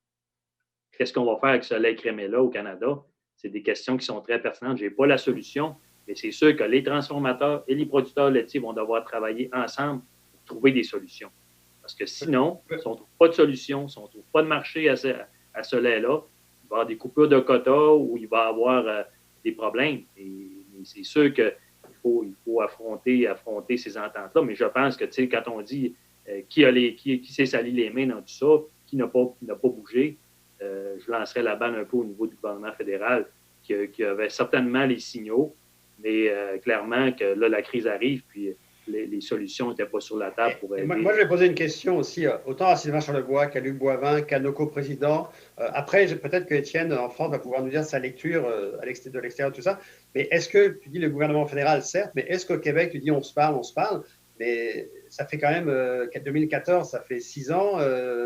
Qu'est-ce qu'on va faire avec ce lait écrémé-là au Canada? C'est des questions qui sont très pertinentes. Je n'ai pas la solution, mais c'est sûr que les transformateurs et les producteurs laitiers vont devoir travailler ensemble pour trouver des solutions. Parce que sinon, si on ne trouve pas de solution, si on ne trouve pas de marché à ce lait-là, il va y avoir des coupures de quotas ou il va y avoir des problèmes. Et c'est sûr qu'il faut affronter ces ententes-là. Mais je pense que, quand on dit qui s'est sali les mains dans tout ça, qui n'a pas bougé, je lancerais la balle un peu au niveau du gouvernement fédéral qui avait certainement les signaux Mais clairement que là, la crise arrive, puis les solutions n'étaient pas sur la table pour aider. Moi, je vais poser une question aussi, autant à Sylvain Charlebois qu'à Luc Boivin, qu'à nos coprésidents. Après, peut-être que Étienne, en France, va pouvoir nous dire sa lecture de l'extérieur, tout ça. Mais est-ce que, tu dis le gouvernement fédéral, certes, mais est-ce qu'au Québec, tu dis on se parle, mais ça fait quand même 2014, ça fait 6 ans,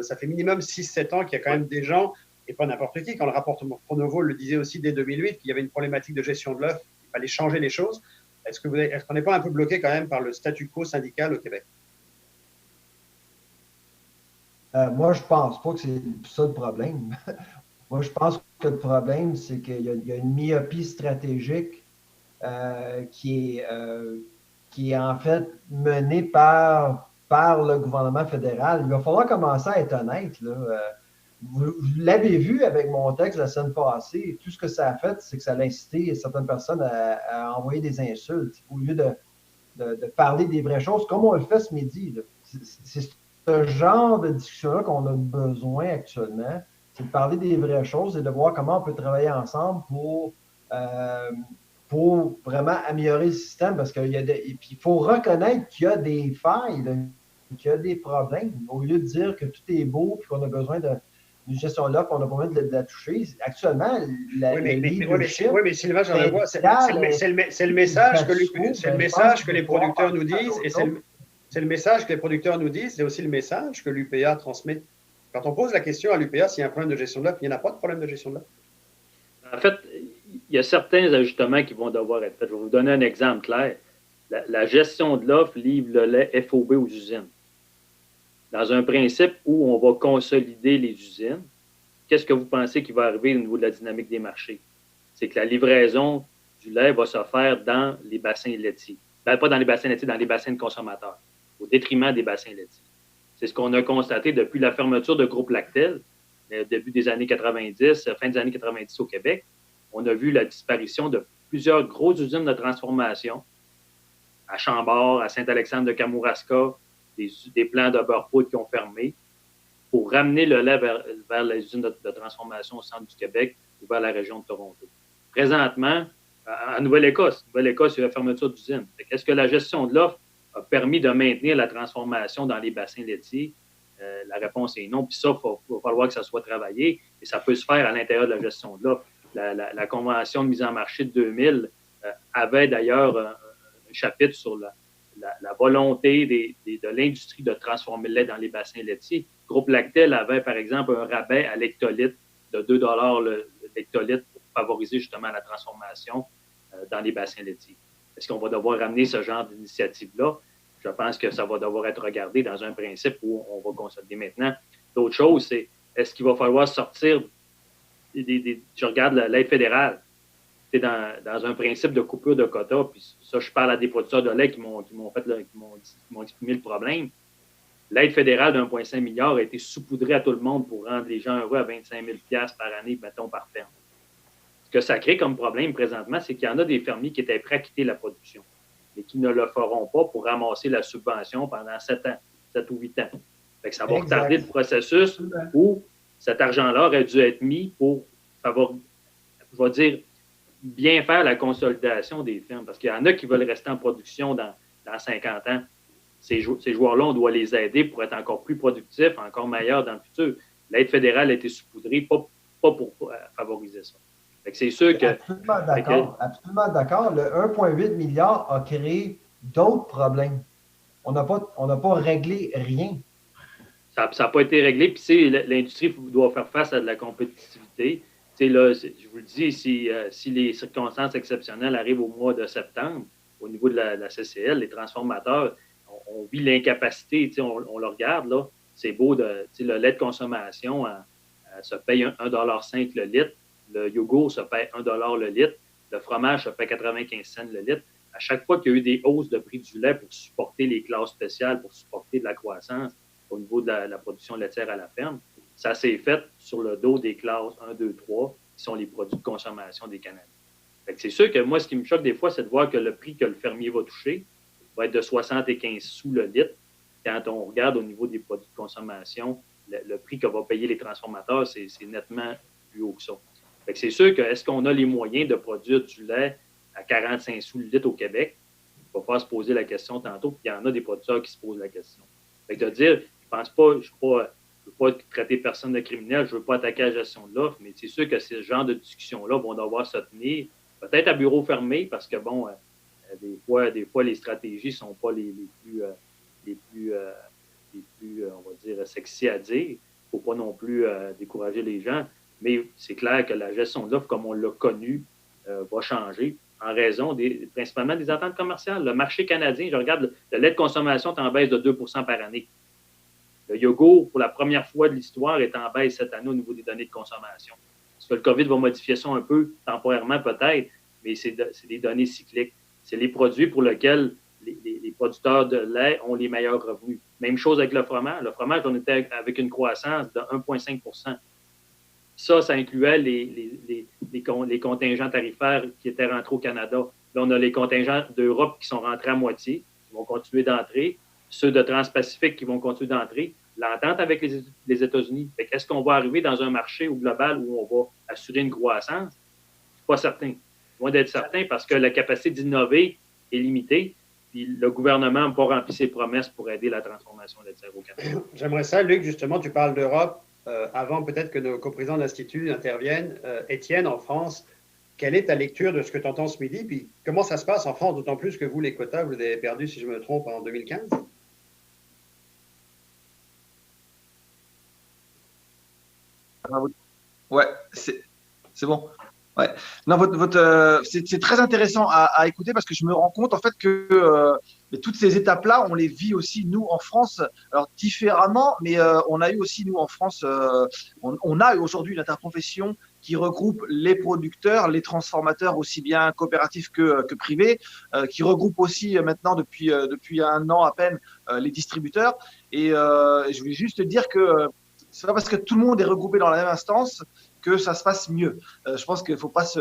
ça fait minimum 6-7 ans qu'il y a quand même des gens, et pas n'importe qui, quand le rapport Pronovo le disait aussi dès 2008, qu'il y avait une problématique de gestion de l'œuf, il fallait changer les choses. Est-ce qu'on n'est pas un peu bloqué quand même par le statu quo syndical au Québec? Moi, je pense pas que c'est ça le problème. Moi, je pense que le problème, c'est qu'il y a une myopie stratégique qui est en fait menée par le gouvernement fédéral. Il va falloir commencer à être honnête, là. Vous l'avez vu avec mon texte la semaine passée, tout ce que ça a fait, c'est que ça a incité certaines personnes à envoyer des insultes au lieu de parler des vraies choses, comme on le fait ce midi. C'est ce genre de discussion-là qu'on a besoin actuellement, c'est de parler des vraies choses et de voir comment on peut travailler ensemble pour vraiment améliorer le système, parce qu'il faut reconnaître qu'il y a des failles, là, qu'il y a des problèmes, au lieu de dire que tout est beau et qu'on a besoin d'une gestion là, qu'on n'a pas besoin de la toucher. Actuellement, mais Sylvain Charlebois, c'est le message que les producteurs nous disent, et c'est le message que les producteurs nous disent, c'est aussi le message que l'UPA transmet. Quand on pose la question à l'UPA s'il y a un problème de gestion de l'offre, il n'y en a pas de problème de gestion de l'offre. En fait, il y a certains ajustements qui vont devoir être faits. Je vais vous donner un exemple clair. La gestion de l'offre livre le lait FOB aux usines. Dans un principe où on va consolider les usines, qu'est-ce que vous pensez qui va arriver au niveau de la dynamique des marchés? C'est que la livraison du lait va se faire dans les bassins laitiers. Pas dans les bassins laitiers, dans les bassins de consommateurs, au détriment des bassins laitiers. C'est ce qu'on a constaté depuis la fermeture de Groupe Lactel, début des années 90, fin des années 90 au Québec. On a vu la disparition de plusieurs grosses usines de transformation à Chambord, à Saint-Alexandre-de-Kamouraska, des plants de beurre poudre qui ont fermé pour ramener le lait vers les usines de transformation au centre du Québec ou vers la région de Toronto. Présentement, en Nouvelle-Écosse, il y a la fermeture d'usines. Est-ce que la gestion de l'offre a permis de maintenir la transformation dans les bassins laitiers? La réponse est non. Puis ça, il va falloir que ça soit travaillé et ça peut se faire à l'intérieur de la gestion de l'offre. La Convention de mise en marché de 2000 avait d'ailleurs un chapitre sur la volonté de l'industrie de transformer le lait dans les bassins laitiers. Groupe Lactel avait, par exemple, un rabais à l'hectolitre de 2 l'hectolitre pour favoriser justement la transformation dans les bassins laitiers. Est-ce qu'on va devoir ramener ce genre d'initiative-là? Je pense que ça va devoir être regardé dans un principe où on va consolider maintenant. L'autre chose, c'est est-ce qu'il va falloir sortir je regarde l'aide fédérale. C'est dans un principe de coupure de quotas, puis ça, je parle à des producteurs de lait qui m'ont exprimé le problème. L'aide fédérale de 1,5 milliard a été saupoudrée à tout le monde pour rendre les gens heureux à 25 000 $ par année, mettons, par ferme. Ce que ça crée comme problème présentement, c'est qu'il y en a des fermiers qui étaient prêts à quitter la production, mais qui ne le feront pas pour ramasser la subvention pendant 7 ou 8 ans. Fait que ça va retarder le processus où cet argent-là aurait dû être mis pour je vais dire, bien faire la consolidation des fermes. Parce qu'il y en a qui veulent rester en production dans 50 ans. Ces joueurs-là, on doit les aider pour être encore plus productifs, encore meilleurs dans le futur. L'aide fédérale a été saupoudrée, pas pour favoriser ça. Fait que c'est sûr que... Absolument d'accord. Le 1,8 milliard a créé d'autres problèmes. On n'a pas réglé rien. Ça n'a pas été réglé. Puis l'industrie doit faire face à de la compétitivité. Là, je vous le dis, si les circonstances exceptionnelles arrivent au mois de septembre, au niveau de la CCL, les transformateurs, on vit l'incapacité. On le regarde, là. C'est beau, le lait de consommation se paye 1,5 $ le litre. Le yogourt se paye 1 $ le litre. Le fromage se paye 95 cents le litre. À chaque fois qu'il y a eu des hausses de prix du lait pour supporter les classes spéciales, pour supporter de la croissance au niveau de la production laitière à la ferme, ça s'est fait sur le dos des classes 1, 2, 3, qui sont les produits de consommation des Canadiens. C'est sûr que moi, ce qui me choque des fois, c'est de voir que le prix que le fermier va toucher va être de 75 sous le litre. Quand on regarde au niveau des produits de consommation, le prix que vont payer les transformateurs, c'est nettement plus haut que ça. C'est sûr que est-ce qu'on a les moyens de produire du lait à 45 sous le litre au Québec, il va falloir se poser la question tantôt, puis il y en a des producteurs qui se posent la pense. Fait que de dire, je pense pas, je ne veux pas traiter personne de criminel, je ne veux pas attaquer la gestion de l'offre, mais c'est sûr que ce genre de discussions-là vont devoir se tenir, peut-être à bureau fermé, parce que bon, des fois, les stratégies ne sont pas les plus, on va dire, sexy à dire. Il ne faut pas non plus décourager les gens, mais c'est clair que la gestion de l'offre, comme on l'a connu, va changer en raison principalement des attentes commerciales. Le marché canadien, je regarde, le lait de consommation est en baisse de 2 % par année. Le yogourt, pour la première fois de l'histoire, est en baisse cette année au niveau des données de consommation. Est-ce que le COVID va modifier ça un peu, temporairement peut-être, mais c'est des données cycliques. C'est les produits pour lesquels les producteurs de lait ont les meilleurs revenus. Même chose avec le fromage. Le fromage, on était avec une croissance de 1,5 %. Ça incluait les contingents tarifaires qui étaient rentrés au Canada. Là, on a les contingents d'Europe qui sont rentrés à moitié, qui vont continuer d'entrer. Ceux de Trans-Pacifique qui vont continuer d'entrer. L'entente avec les États-Unis. Est-ce qu'on va arriver dans un marché au global où on va assurer une croissance? Je ne suis pas certain. Loin d'être certain parce que la capacité d'innover est limitée. Puis le gouvernement n'a pas rempli ses promesses pour aider la transformation laitière au Canada. J'aimerais ça, Luc, justement, tu parles d'Europe. Avant peut-être que nos coprésidents de l'Institut interviennent, Étienne, en France, quelle est ta lecture de ce que tu entends ce midi? Puis comment ça se passe en France, d'autant plus que vous, les quotas, vous les avez perdus, si je me trompe, en 2015? Ouais, c'est bon. Ouais. Non, c'est très intéressant à écouter parce que je me rends compte en fait que toutes ces étapes-là, on les vit aussi nous en France, alors différemment, mais on a eu aussi nous en France, on a aujourd'hui une interprofession qui regroupe les producteurs, les transformateurs aussi bien coopératifs que privés, qui regroupe aussi maintenant depuis un an à peine les distributeurs. Et je voulais juste dire que c'est pas parce que tout le monde est regroupé dans la même instance que ça se passe mieux. Je pense qu'il faut pas se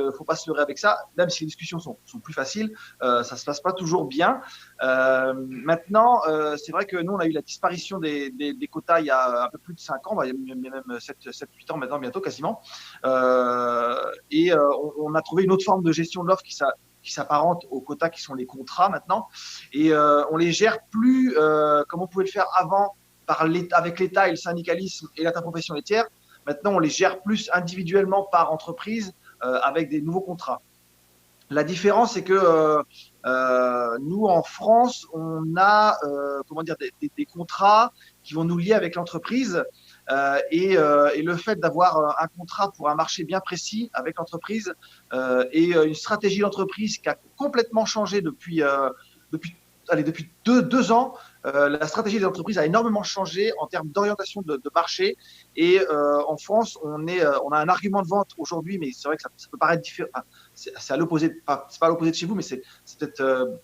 leurrer avec ça, même si les discussions sont plus faciles, ça se passe pas toujours bien. Maintenant, c'est vrai que nous, on a eu la disparition des quotas il y a un peu plus de 5 ans, il y a même 7-8 ans maintenant, bientôt quasiment. Et on a trouvé une autre forme de gestion de l'offre qui s'apparente aux quotas qui sont les contrats maintenant. Et on les gère plus comme on pouvait le faire avant avec l'État et le syndicalisme et l'interprofession laitière. Maintenant, on les gère plus individuellement par entreprise avec des nouveaux contrats. La différence, c'est que nous, en France, on a des contrats qui vont nous lier avec l'entreprise et le fait d'avoir un contrat pour un marché bien précis avec l'entreprise et une stratégie d'entreprise qui a complètement changé depuis 2 ans. La stratégie des entreprises a énormément changé en termes d'orientation de marché. Et en France, on a un argument de vente aujourd'hui, mais c'est vrai que ça peut paraître différent. Enfin, c'est à l'opposé, c'est pas à l'opposé de chez vous, mais c'est peut-être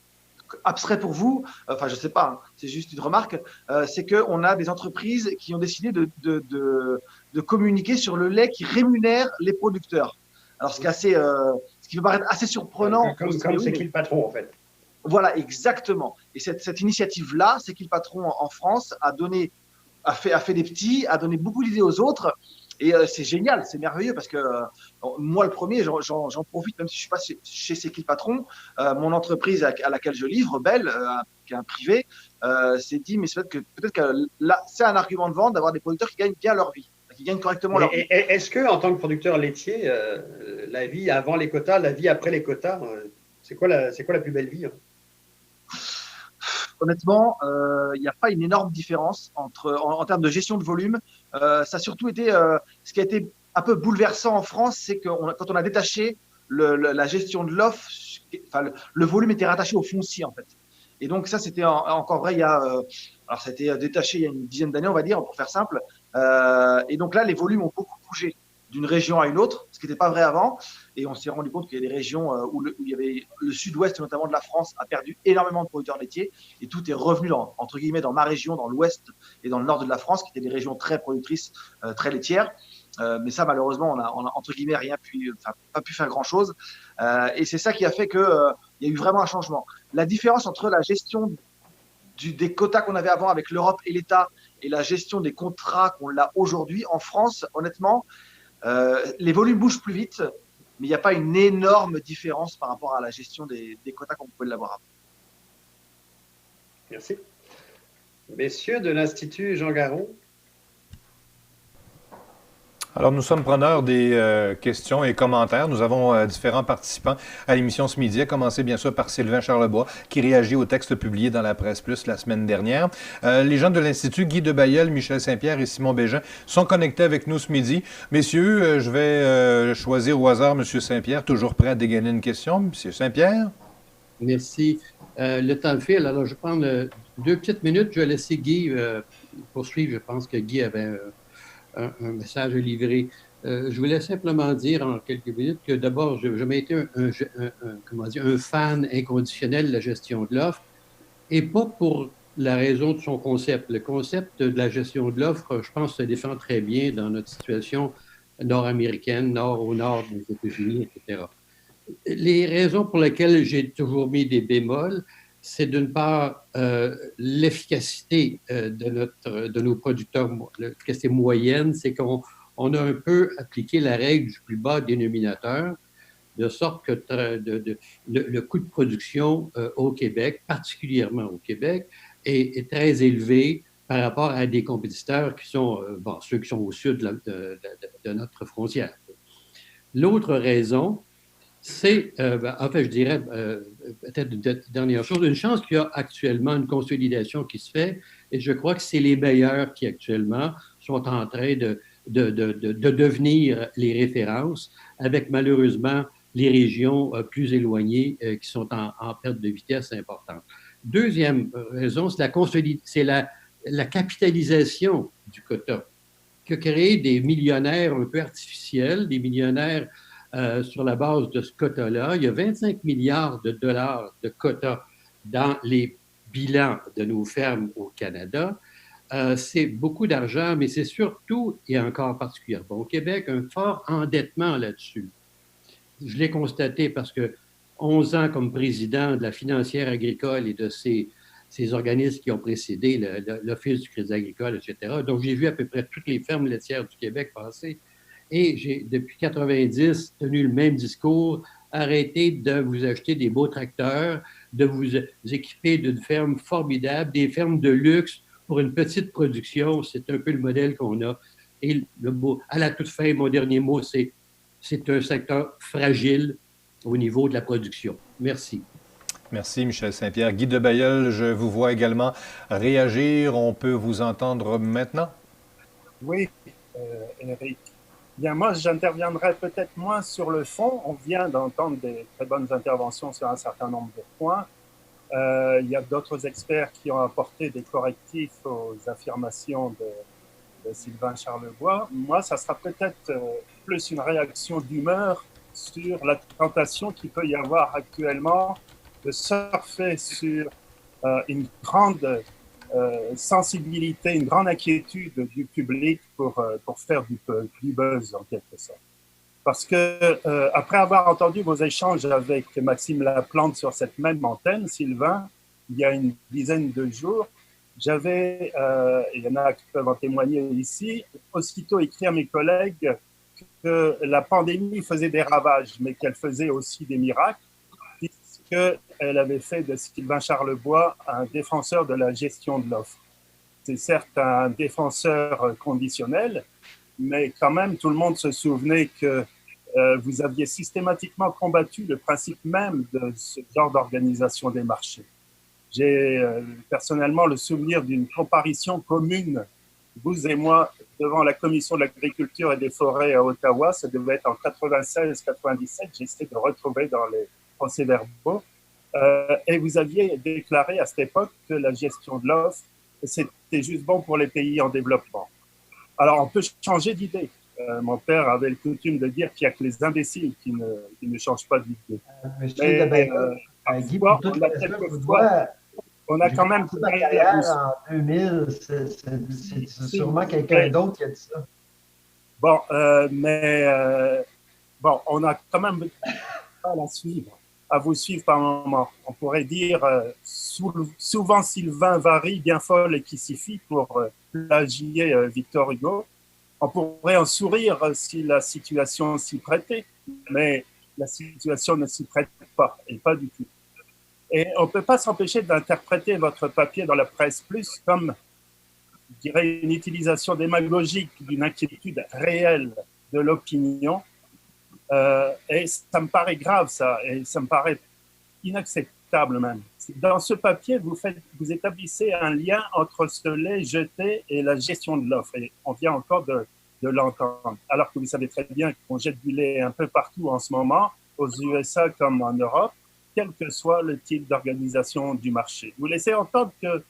abstrait pour vous. Enfin, je sais pas, hein, c'est juste une remarque. C'est qu'on a des entreprises qui ont décidé de communiquer sur le lait qui rémunère les producteurs. Alors, ce qui peut paraître assez surprenant. Comme c'est qui le patron, en fait. Voilà, exactement. Et cette initiative-là, c'est que le patron en France a fait des petits, a donné beaucoup d'idées aux autres. Et c'est génial, c'est merveilleux parce que moi, le premier, j'en profite, même si je ne suis pas chez C'est qui le patron, mon entreprise à laquelle je livre, Bell, qui est un privé, s'est dit, mais peut-être que là, c'est un argument de vente d'avoir des producteurs qui gagnent bien leur vie, qui gagnent correctement leur vie. Est-ce que, en tant que producteur laitier, la vie avant les quotas, la vie après les quotas, c'est quoi la plus belle vie, hein? Honnêtement, il n'y a pas une énorme différence en termes de gestion de volume. Ça a surtout été ce qui a été un peu bouleversant en France, c'est que quand on a détaché la gestion de l'offre, le volume était rattaché au foncier en fait. Et donc ça, c'était encore vrai alors ça a été détaché il y a une dizaine d'années, on va dire, pour faire simple. Et donc là, les volumes ont beaucoup bougé d'une région à une autre, ce qui n'était pas vrai avant. Et on s'est rendu compte qu'il y a des régions où il y avait le sud-ouest, notamment de la France, a perdu énormément de producteurs laitiers. Et tout est revenu, entre guillemets, dans ma région, dans l'ouest et dans le nord de la France, qui étaient des régions très productrices, très laitières. Mais ça, malheureusement, on a entre guillemets, pas pu faire grand-chose. Et c'est ça qui a fait qu'il y a eu vraiment un changement. La différence entre la gestion des quotas qu'on avait avant avec l'Europe et l'État et la gestion des contrats qu'on a aujourd'hui en France, honnêtement, les volumes bougent plus vite, mais il n'y a pas une énorme différence par rapport à la gestion des quotas qu'on pouvait l'avoir avant. Merci. Messieurs de l'Institut Jean Garon. Alors, nous sommes preneurs des questions et commentaires. Nous avons différents participants à l'émission ce midi, à commencer bien sûr par Sylvain Charlebois, qui réagit au texte publié dans la Presse Plus la semaine dernière. Les gens de l'Institut, Guy Debailleul, Michel Saint-Pierre et Simon Bégin, sont connectés avec nous ce midi. Messieurs, je vais choisir au hasard M. Saint-Pierre, toujours prêt à dégainer une question. M. Saint-Pierre? Merci. Le temps file, alors je vais prendre 2 petites minutes. Je vais laisser Guy poursuivre. Je pense que Guy avait un message à livrer. Je voulais simplement dire en quelques minutes que d'abord, je n'ai jamais été un fan inconditionnel de la gestion de l'offre, et pas pour la raison de son concept. Le concept de la gestion de l'offre, je pense, se défend très bien dans notre situation nord-américaine, au nord des États-Unis, etc. Les raisons pour lesquelles j'ai toujours mis des bémols, c'est d'une part l'efficacité de nos producteurs, l'efficacité moyenne, c'est qu'on a un peu appliqué la règle du plus bas dénominateur, de sorte que le coût de production au Québec, particulièrement au Québec, est très élevé par rapport à des compétiteurs qui sont, ceux qui sont au sud de notre frontière. L'autre raison, c'est, en fait, je dirais peut-être une dernière chose, une chance qu'il y a actuellement une consolidation qui se fait, et je crois que c'est les meilleurs qui actuellement sont en train de devenir les références, avec malheureusement les régions plus éloignées qui sont en perte de vitesse importante. Deuxième raison, c'est la capitalisation du quota, qui a créé des millionnaires un peu artificiels, des millionnaires sur la base de ce quota-là. Il y a 25 milliards de dollars de quotas dans les bilans de nos fermes au Canada. C'est beaucoup d'argent, mais c'est surtout, et encore particulièrement au Québec, un fort endettement là-dessus. Je l'ai constaté parce que 11 ans comme président de la financière agricole et de ces organismes qui ont précédé l'Office du Crédit agricole, etc. Donc, j'ai vu à peu près toutes les fermes laitières du Québec passer. Et j'ai, depuis 90, tenu le même discours: arrêtez de vous acheter des beaux tracteurs, de vous équiper d'une ferme formidable, des fermes de luxe pour une petite production. C'est un peu le modèle qu'on a. Et à la toute fin, mon dernier mot, c'est un secteur fragile au niveau de la production. Merci. Merci, Michel Saint-Pierre. Guy Debailleul, je vous vois également réagir. On peut vous entendre maintenant? Oui, Éric. Bien, moi, j'interviendrai peut-être moins sur le fond. On vient d'entendre des très bonnes interventions sur un certain nombre de points. Il y a d'autres experts qui ont apporté des correctifs aux affirmations de Sylvain Charlebois. Moi, ça sera peut-être plus une réaction d'humeur sur la tentation qu'il peut y avoir actuellement de surfer sur une grande sensibilité, une grande inquiétude du public pour faire du buzz en quelque sorte. Parce que après avoir entendu vos échanges avec Maxime Laplante sur cette même antenne, Sylvain, il y a une dizaine de jours, j'avais, il y en a qui peuvent en témoigner ici, aussitôt écrit à mes collègues que la pandémie faisait des ravages, mais qu'elle faisait aussi des miracles, puisqu'elle avait fait de Sylvain Charlebois un défenseur de la gestion de l'offre. C'est certes un défenseur conditionnel, mais quand même, tout le monde se souvenait que vous aviez systématiquement combattu le principe même de ce genre d'organisation des marchés. J'ai personnellement le souvenir d'une comparution commune, vous et moi, devant la Commission de l'agriculture et des forêts à Ottawa. Ça devait être en 96-97. J'essaie de retrouver dans les procès-verbaux. Et vous aviez déclaré à cette époque que la gestion de l'offre, c'était juste bon pour les pays en développement. Alors, on peut changer d'idée. Mon père avait le coutume de dire qu'il n'y a que les imbéciles qui ne changent pas d'idée. Guy, pour toute on a quand même... Ma carrière en 2000, c'est sûrement quelqu'un d'autre qui a dit ça. Bon, bon, on a quand même à vous suivre par moment. On pourrait dire souvent Sylvain varie, bien folle et qui s'y fie pour plagier Victor Hugo. On pourrait en sourire si la situation s'y prêtait. mais la situation ne s'y prête pas, et pas du tout. Et on ne peut pas s'empêcher d'interpréter votre papier dans la presse plus comme, je dirais, une utilisation démagogique d'une inquiétude réelle de l'opinion. Et ça me paraît grave, ça, et ça me paraît inacceptable même. Dans ce papier, vous établissez un lien entre ce lait jeté et la gestion de l'offre. Et on vient encore de l'entendre. Alors que vous savez très bien qu'on jette du lait un peu partout en ce moment, aux USA comme en Europe, quel que soit le type d'organisation du marché. Vous laissez entendre que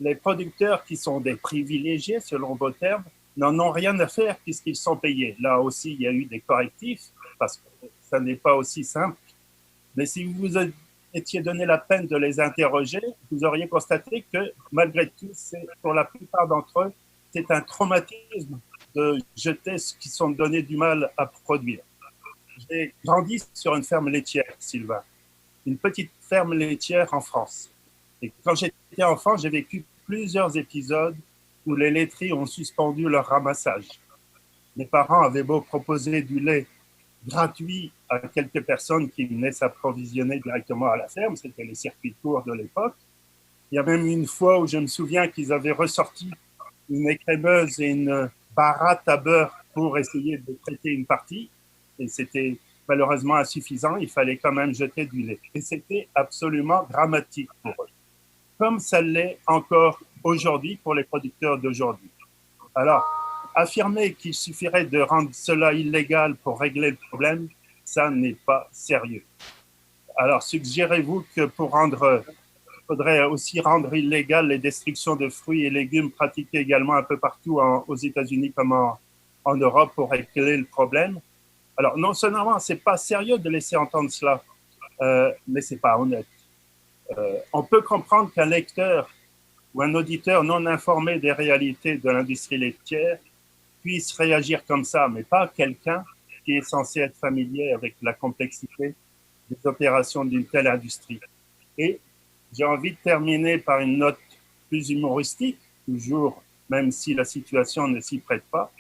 les producteurs qui sont des privilégiés, selon vos termes, n'en ont rien à faire puisqu'ils sont payés. Là aussi, il y a eu des correctifs parce que ça n'est pas aussi simple. Mais si vous vous étiez donné la peine de les interroger, vous auriez constaté que malgré tout, pour la plupart d'entre eux, c'est un traumatisme de jeter ce qui sont donné du mal à produire. J'ai grandi sur une ferme laitière, Sylvain, une petite ferme laitière en France. Et quand j'étais enfant, j'ai vécu plusieurs épisodes où les laiteries ont suspendu leur ramassage. Mes parents avaient beau proposer du lait gratuit à quelques personnes qui venaient s'approvisionner directement à la ferme, c'était les circuits courts de l'époque. Il y a même une fois où je me souviens qu'ils avaient ressorti une écrémeuse et une baratte à beurre pour essayer de traiter une partie. Et c'était malheureusement insuffisant, il fallait quand même jeter du lait. Et c'était absolument dramatique pour eux. Comme ça l'est encore aujourd'hui pour les producteurs d'aujourd'hui. Alors, affirmer qu'il suffirait de rendre cela illégal pour régler le problème, ça n'est pas sérieux. Alors, suggérez-vous que il faudrait aussi rendre illégal les destructions de fruits et légumes pratiquées également un peu partout aux États-Unis comme en Europe pour régler le problème? Alors, non seulement c'est pas sérieux de laisser entendre cela, mais c'est pas honnête. On peut comprendre qu'un lecteur ou un auditeur non informé des réalités de l'industrie laitière puisse réagir comme ça, mais pas quelqu'un qui est censé être familier avec la complexité des opérations d'une telle industrie. Et j'ai envie de terminer par une note plus humoristique, toujours, même si la situation ne s'y prête pas.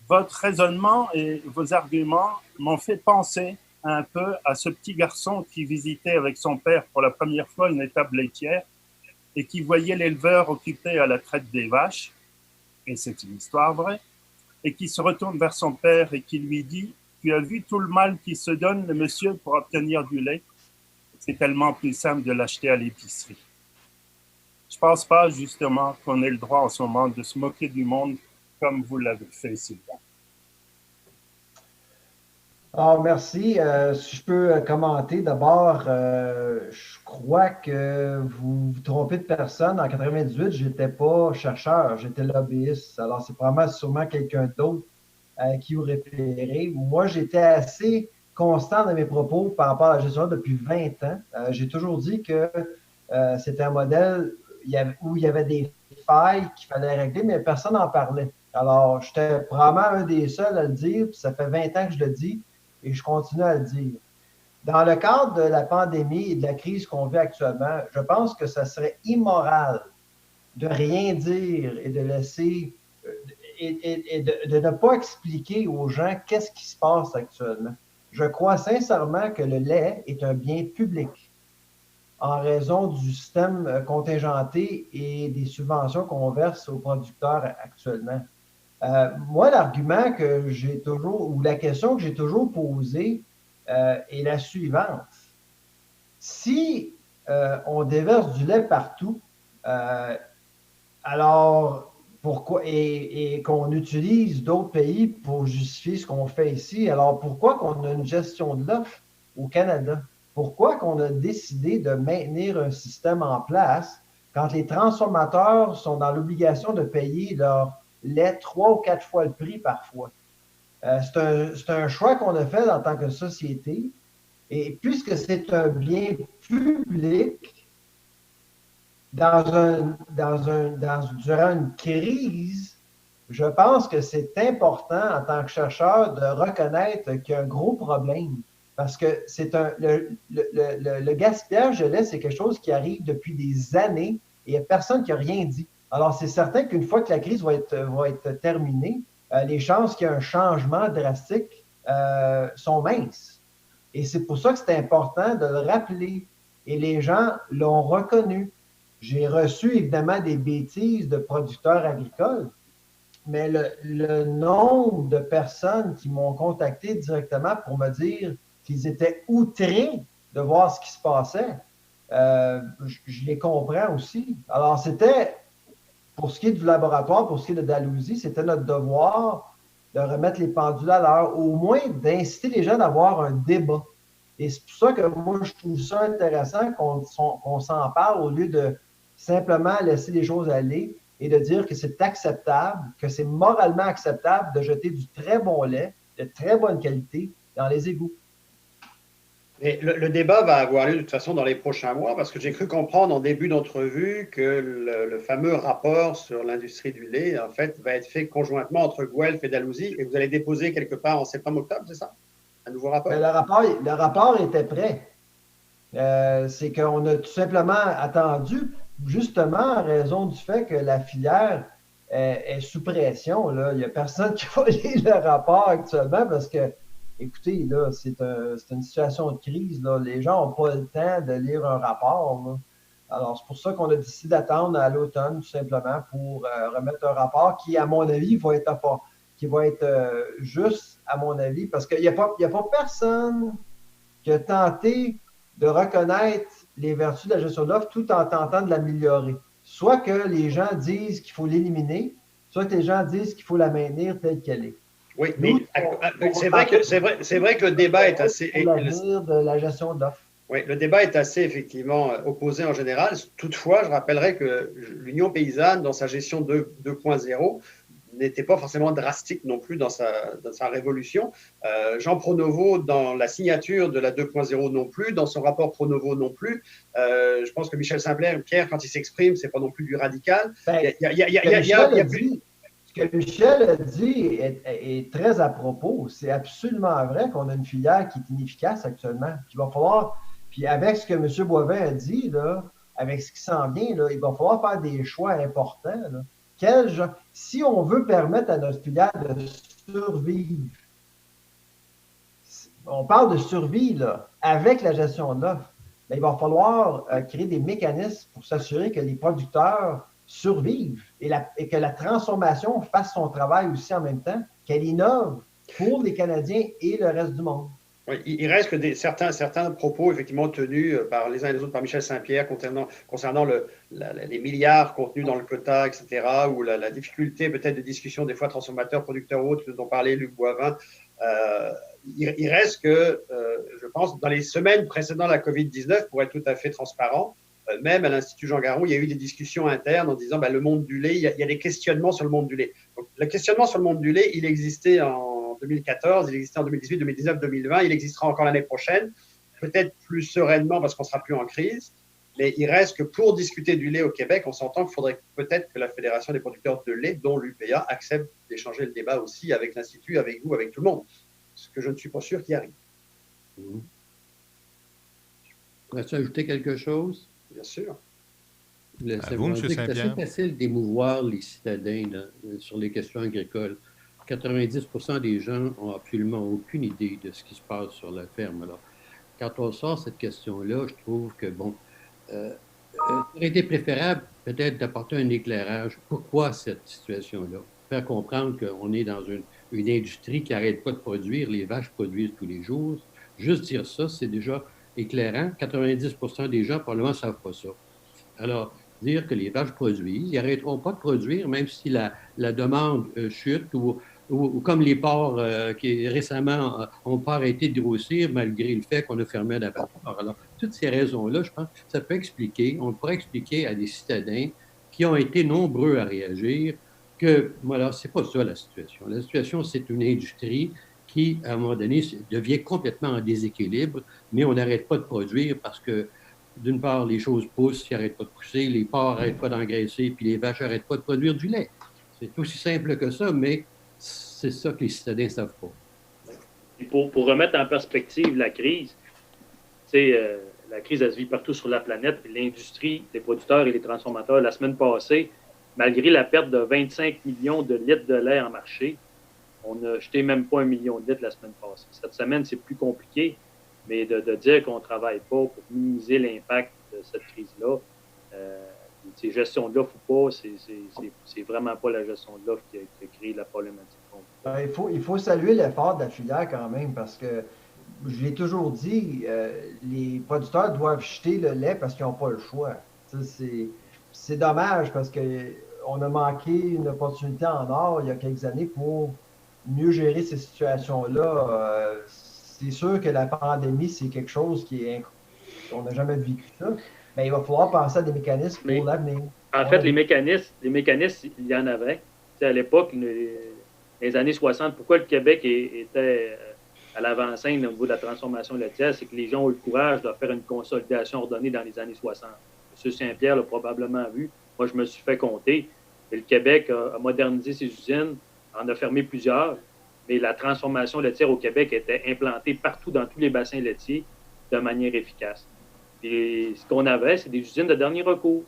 Votre raisonnement et vos arguments m'ont fait penser un peu à ce petit garçon qui visitait avec son père pour la première fois une étable laitière et qui voyait l'éleveur occupé à la traite des vaches, et c'est une histoire vraie, et qui se retourne vers son père et qui lui dit « Tu as vu tout le mal qui se donne, le monsieur, pour obtenir du lait? C'est tellement plus simple de l'acheter à l'épicerie. » Je ne pense pas justement qu'on ait le droit en ce moment de se moquer du monde comme vous l'avez fait, Sylvain. Alors, merci. Si je peux commenter, d'abord, je crois que vous vous trompez de personne. En 98, je n'étais pas chercheur, j'étais lobbyiste. Alors, c'est probablement sûrement quelqu'un d'autre à qui vous référez. Moi, j'étais assez constant dans mes propos par rapport à la gestion depuis 20 ans. J'ai toujours dit que c'était un modèle où il y avait des failles qu'il fallait régler, mais personne n'en parlait. Alors, j'étais probablement un des seuls à le dire, puis ça fait 20 ans que je le dis, et je continue à le dire. Dans le cadre de la pandémie et de la crise qu'on vit actuellement, je pense que ça serait immoral de rien dire et de laisser et de ne pas expliquer aux gens qu'est-ce qui se passe actuellement. Je crois sincèrement que le lait est un bien public en raison du système contingenté et des subventions qu'on verse aux producteurs actuellement. Moi, l'argument que j'ai toujours, ou la question que j'ai toujours posée est la suivante. Si on déverse du lait partout, alors pourquoi, et qu'on utilise d'autres pays pour justifier ce qu'on fait ici, alors pourquoi qu'on a une gestion de l'offre au Canada? Pourquoi qu'on a décidé de maintenir un système en place quand les transformateurs sont dans l'obligation de payer leur lait 3 ou 4 fois le prix parfois? C'est un choix qu'on a fait en tant que société. Et puisque c'est un bien public, durant une crise, je pense que c'est important en tant que chercheur de reconnaître qu'il y a un gros problème. Parce que le gaspillage de lait, c'est quelque chose qui arrive depuis des années et il n'y a personne qui n'a rien dit. Alors, c'est certain qu'une fois que la crise va être terminée, les chances qu'il y ait un changement drastique sont minces. Et c'est pour ça que c'est important de le rappeler. Et les gens l'ont reconnu. J'ai reçu évidemment des bêtises de producteurs agricoles, mais le nombre de personnes qui m'ont contacté directement pour me dire qu'ils étaient outrés de voir ce qui se passait, je les comprends aussi. Alors, c'était, pour ce qui est du laboratoire, pour ce qui est de Dalhousie, c'était notre devoir de remettre les pendules à l'heure, au moins d'inciter les gens d'avoir un débat. Et c'est pour ça que moi, je trouve ça intéressant qu'on s'en parle au lieu de simplement laisser les choses aller et de dire que c'est acceptable, que c'est moralement acceptable de jeter du très bon lait, de très bonne qualité, dans les égouts. Et le débat va avoir lieu de toute façon dans les prochains mois, parce que j'ai cru comprendre en début d'entrevue que le fameux rapport sur l'industrie du lait, en fait, va être fait conjointement entre Guelph et Dalhousie, et vous allez déposer quelque part en septembre-octobre, c'est ça? Un nouveau rapport? Mais le rapport était prêt. C'est qu'on a tout simplement attendu, justement en raison du fait que la filière est sous pression. Là. Il n'y a personne qui va lire le rapport actuellement parce que, écoutez, là, c'est une situation de crise. Là. Les gens n'ont pas le temps de lire un rapport. Là. Alors, c'est pour ça qu'on a décidé d'attendre à l'automne, tout simplement, pour remettre un rapport qui, à mon avis, va être juste, à mon avis, parce qu'il n'y a pas personne qui a tenté de reconnaître les vertus de la gestion de l'offre tout en tentant de l'améliorer. Soit que les gens disent qu'il faut l'éliminer, soit que les gens disent qu'il faut la maintenir telle qu'elle est. Oui, mais c'est vrai que le débat est assez... L'avenir de la gestion de l'offre. Oui, le débat est assez effectivement opposé en général. Toutefois, je rappellerai que l'Union paysanne, dans sa gestion 2.0, n'était pas forcément drastique non plus dans sa révolution. Jean Pronovo, dans la signature de la 2.0 non plus, dans son rapport Pronovo non plus. Je pense que Michel Saint-Pierre, quand il s'exprime, c'est pas non plus du radical. Ce que Michel a dit est très à propos. C'est absolument vrai qu'on a une filière qui est inefficace actuellement. Il va falloir, puis avec ce que M. Boivin a dit, là, avec ce qui s'en vient, là, il va falloir faire des choix importants. Là. Si on veut permettre à notre filière de survivre, on parle de survie là, avec la gestion de l'offre, il va falloir créer des mécanismes pour s'assurer que les producteurs survivent et que la transformation fasse son travail aussi en même temps, qu'elle innove pour les Canadiens et le reste du monde. Oui, il reste que certains propos effectivement tenus par les uns et les autres, par Michel Saint-Pierre concernant les milliards contenus dans le quota, etc., ou la difficulté peut-être de discussion des fois transformateurs, producteurs ou autres, dont parlait Luc Boivin. Il reste que, je pense, dans les semaines précédant la COVID-19, pour être tout à fait transparent, même à l'Institut Jean Garon, il y a eu des discussions internes en disant le monde du lait, il y a des questionnements sur le monde du lait. Donc, le questionnement sur le monde du lait, il existait en 2014, il existait en 2018, 2019, 2020, il existera encore l'année prochaine, peut-être plus sereinement parce qu'on ne sera plus en crise, mais il reste que pour discuter du lait au Québec, on s'entend qu'il faudrait peut-être que la Fédération des producteurs de lait, dont l'UPA, accepte d'échanger le débat aussi avec l'Institut, avec vous, avec tout le monde, ce que je ne suis pas sûr qu'il arrive. Pourrais-tu ajouter quelque chose? Bien sûr. C'est assez facile d'émouvoir les citadins là, sur les questions agricoles. 90% des gens n'ont absolument aucune idée de ce qui se passe sur la ferme. Alors, quand on sort cette question-là, je trouve que, ça aurait été préférable peut-être d'apporter un éclairage. Pourquoi cette situation-là? Faire comprendre qu'on est dans une industrie qui n'arrête pas de produire, les vaches produisent tous les jours. Juste dire ça, c'est déjà éclairant. 90% des gens, probablement, ne savent pas ça. Alors, dire que les vaches produisent, ils n'arrêteront pas de produire, même si la demande chute ou comme les porcs qui récemment n'ont pas arrêté de grossir malgré le fait qu'on a fermé l'abattoir. Alors, toutes ces raisons-là, je pense que ça peut expliquer, on pourrait expliquer à des citadins qui ont été nombreux à réagir que, voilà, c'est pas ça la situation. La situation, c'est une industrie qui, à un moment donné, devient complètement en déséquilibre, mais on n'arrête pas de produire parce que, d'une part, les choses poussent, ils n'arrêtent pas de pousser, les porcs n'arrêtent pas d'engraisser, puis les vaches n'arrêtent pas de produire du lait. C'est aussi simple que ça, mais c'est ça que les citadins ne savent pas. Et pour remettre en perspective la crise, la crise, elle se vit partout sur la planète, puis l'industrie, les producteurs et les transformateurs, la semaine passée, malgré la perte de 25 millions de litres de lait en marché, On n'a jeté même pas 1 million de litres la semaine passée. Cette semaine, c'est plus compliqué, mais de dire qu'on ne travaille pas pour minimiser l'impact de cette crise-là, ces gestions de l'offre ou pas, c'est vraiment pas la gestion de l'offre qui a créé la problématique. Il faut saluer l'effort de la filière quand même, parce que je l'ai toujours dit, les producteurs doivent jeter le lait parce qu'ils n'ont pas le choix. C'est dommage parce qu'on a manqué une opportunité en or il y a quelques années pour mieux gérer ces situations-là. C'est sûr que la pandémie, c'est quelque chose on n'a jamais vécu ça, mais il va falloir penser à des mécanismes pour l'avenir. En fait, les mécanismes, il y en avait. À l'époque, les années 60, pourquoi le Québec était à l'avant-scène au niveau de la transformation laitière, c'est que les gens ont eu le courage de faire une consolidation ordonnée dans les années 60. M. Saint-Pierre l'a probablement vu. Moi, je me suis fait compter. Et le Québec a modernisé ses usines, en a fermé plusieurs, mais la transformation laitière au Québec était implantée partout dans tous les bassins laitiers de manière efficace. Et ce qu'on avait, c'est des usines de dernier recours.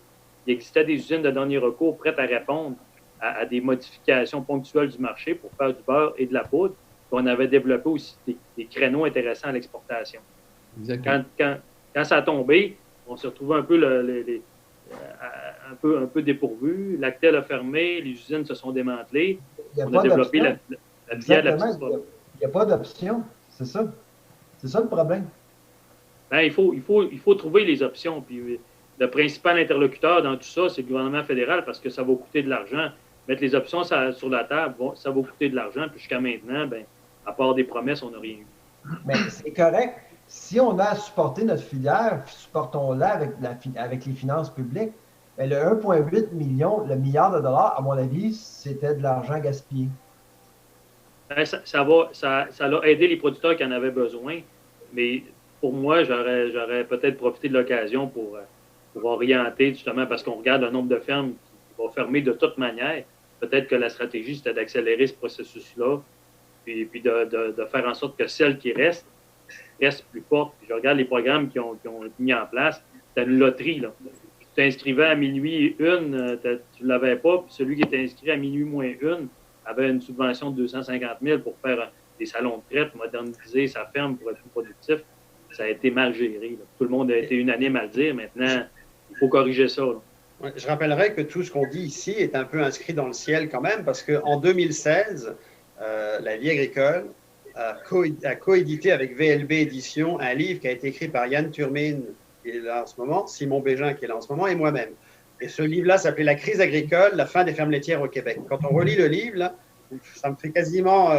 Il existait des usines de dernier recours prêtes à répondre à des modifications ponctuelles du marché pour faire du beurre et de la poudre. On avait développé aussi des créneaux intéressants à l'exportation. Quand ça a tombé, on s'est retrouvé un peu, un peu dépourvu. Lactel a fermé, les usines se sont démantelées. On a développé la bière de la petite poudre. Il n'y a pas d'option, c'est ça. C'est ça le problème. Ben, il faut trouver les options. Puis, le principal interlocuteur dans tout ça, c'est le gouvernement fédéral parce que ça va coûter de l'argent. Mettre les options sur la table, ça va coûter de l'argent. Puis jusqu'à maintenant, ben, à part des promesses, on n'a rien eu. Mais c'est correct. Si on a à supporter notre filière, supportons-la avec les finances publiques. Mais le 1,8 million, le milliard de dollars, à mon avis, c'était de l'argent gaspillé. Ben, ça a aidé les producteurs qui en avaient besoin. Mais pour moi, j'aurais peut-être profité de l'occasion pour orienter, justement, parce qu'on regarde le nombre de fermes qui vont fermer de toute manière. Peut-être que la stratégie, c'était d'accélérer ce processus-là, puis de faire en sorte que celles qui restent plus fortes. Puis je regarde les programmes qui ont été mis en place. C'était une loterie, là. Tu t'inscrivais à minuit une, tu ne l'avais pas, puis celui qui était inscrit à minuit moins une avait une subvention de 250 000 pour faire des salons de traite, moderniser sa ferme pour être plus productif. Ça a été mal géré, là. Tout le monde a été unanime à le dire. Maintenant, il faut corriger ça, là. Ouais, je rappellerai que tout ce qu'on dit ici est un peu inscrit dans le ciel quand même, parce qu'en 2016, la Vie agricole a coédité avec VLB Éditions un livre qui a été écrit par Yann Turmine, qui est là en ce moment, Simon Bégin, qui est là en ce moment, et moi-même. Et ce livre-là s'appelait La crise agricole, la fin des fermes laitières au Québec. Quand on relit le livre, là, ça me fait quasiment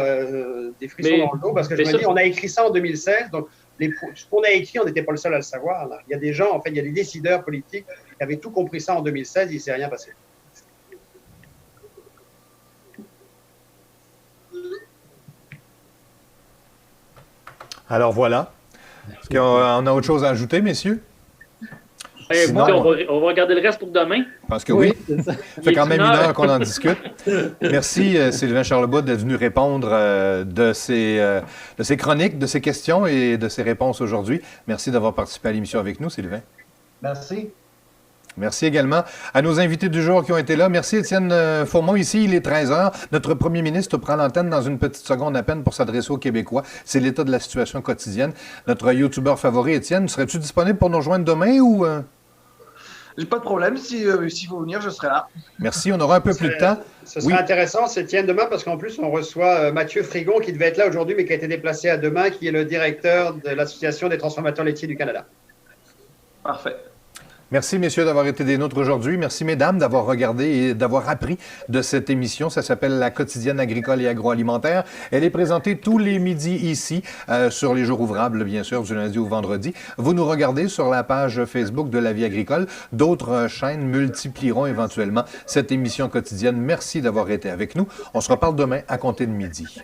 des frissons dans le dos, parce que je me dis, on a écrit ça en 2016, donc ce qu'on a écrit, on n'était pas le seul à le savoir. Là. Il y a des gens, en fait, il y a des décideurs politiques qui avaient tout compris ça en 2016, il ne s'est rien passé. Alors voilà. Est-ce qu'on a autre chose à ajouter, messieurs? Sinon, on va regarder le reste pour demain. Parce que oui, ça fait quand même 1 heure qu'on en discute. Merci Sylvain Charlebois d'être venu répondre de ces chroniques, de ces questions et de ces réponses aujourd'hui. Merci d'avoir participé à l'émission avec nous, Sylvain. Merci. Merci également à nos invités du jour qui ont été là. Merci Étienne Fourmont. Ici, il est 13h. Notre premier ministre prend l'antenne dans une petite seconde à peine pour s'adresser aux Québécois. C'est l'état de la situation quotidienne. Notre youtubeur favori, Étienne, serais-tu disponible pour nous rejoindre demain ou... J'ai pas de problème. S'il faut venir, je serai là. Merci. On aura un peu plus de temps. Ce sera intéressant, c'est Étienne, demain, parce qu'en plus, on reçoit Mathieu Frigon, qui devait être là aujourd'hui, mais qui a été déplacé à demain, qui est le directeur de l'Association des transformateurs laitiers du Canada. Parfait. Merci, messieurs, d'avoir été des nôtres aujourd'hui. Merci, mesdames, d'avoir regardé et d'avoir appris de cette émission. Ça s'appelle La quotidienne agricole et agroalimentaire. Elle est présentée tous les midis ici, sur les jours ouvrables, bien sûr, du lundi au vendredi. Vous nous regardez sur la page Facebook de La Vie agricole. D'autres chaînes multiplieront éventuellement cette émission quotidienne. Merci d'avoir été avec nous. On se reparle demain à compter de midi.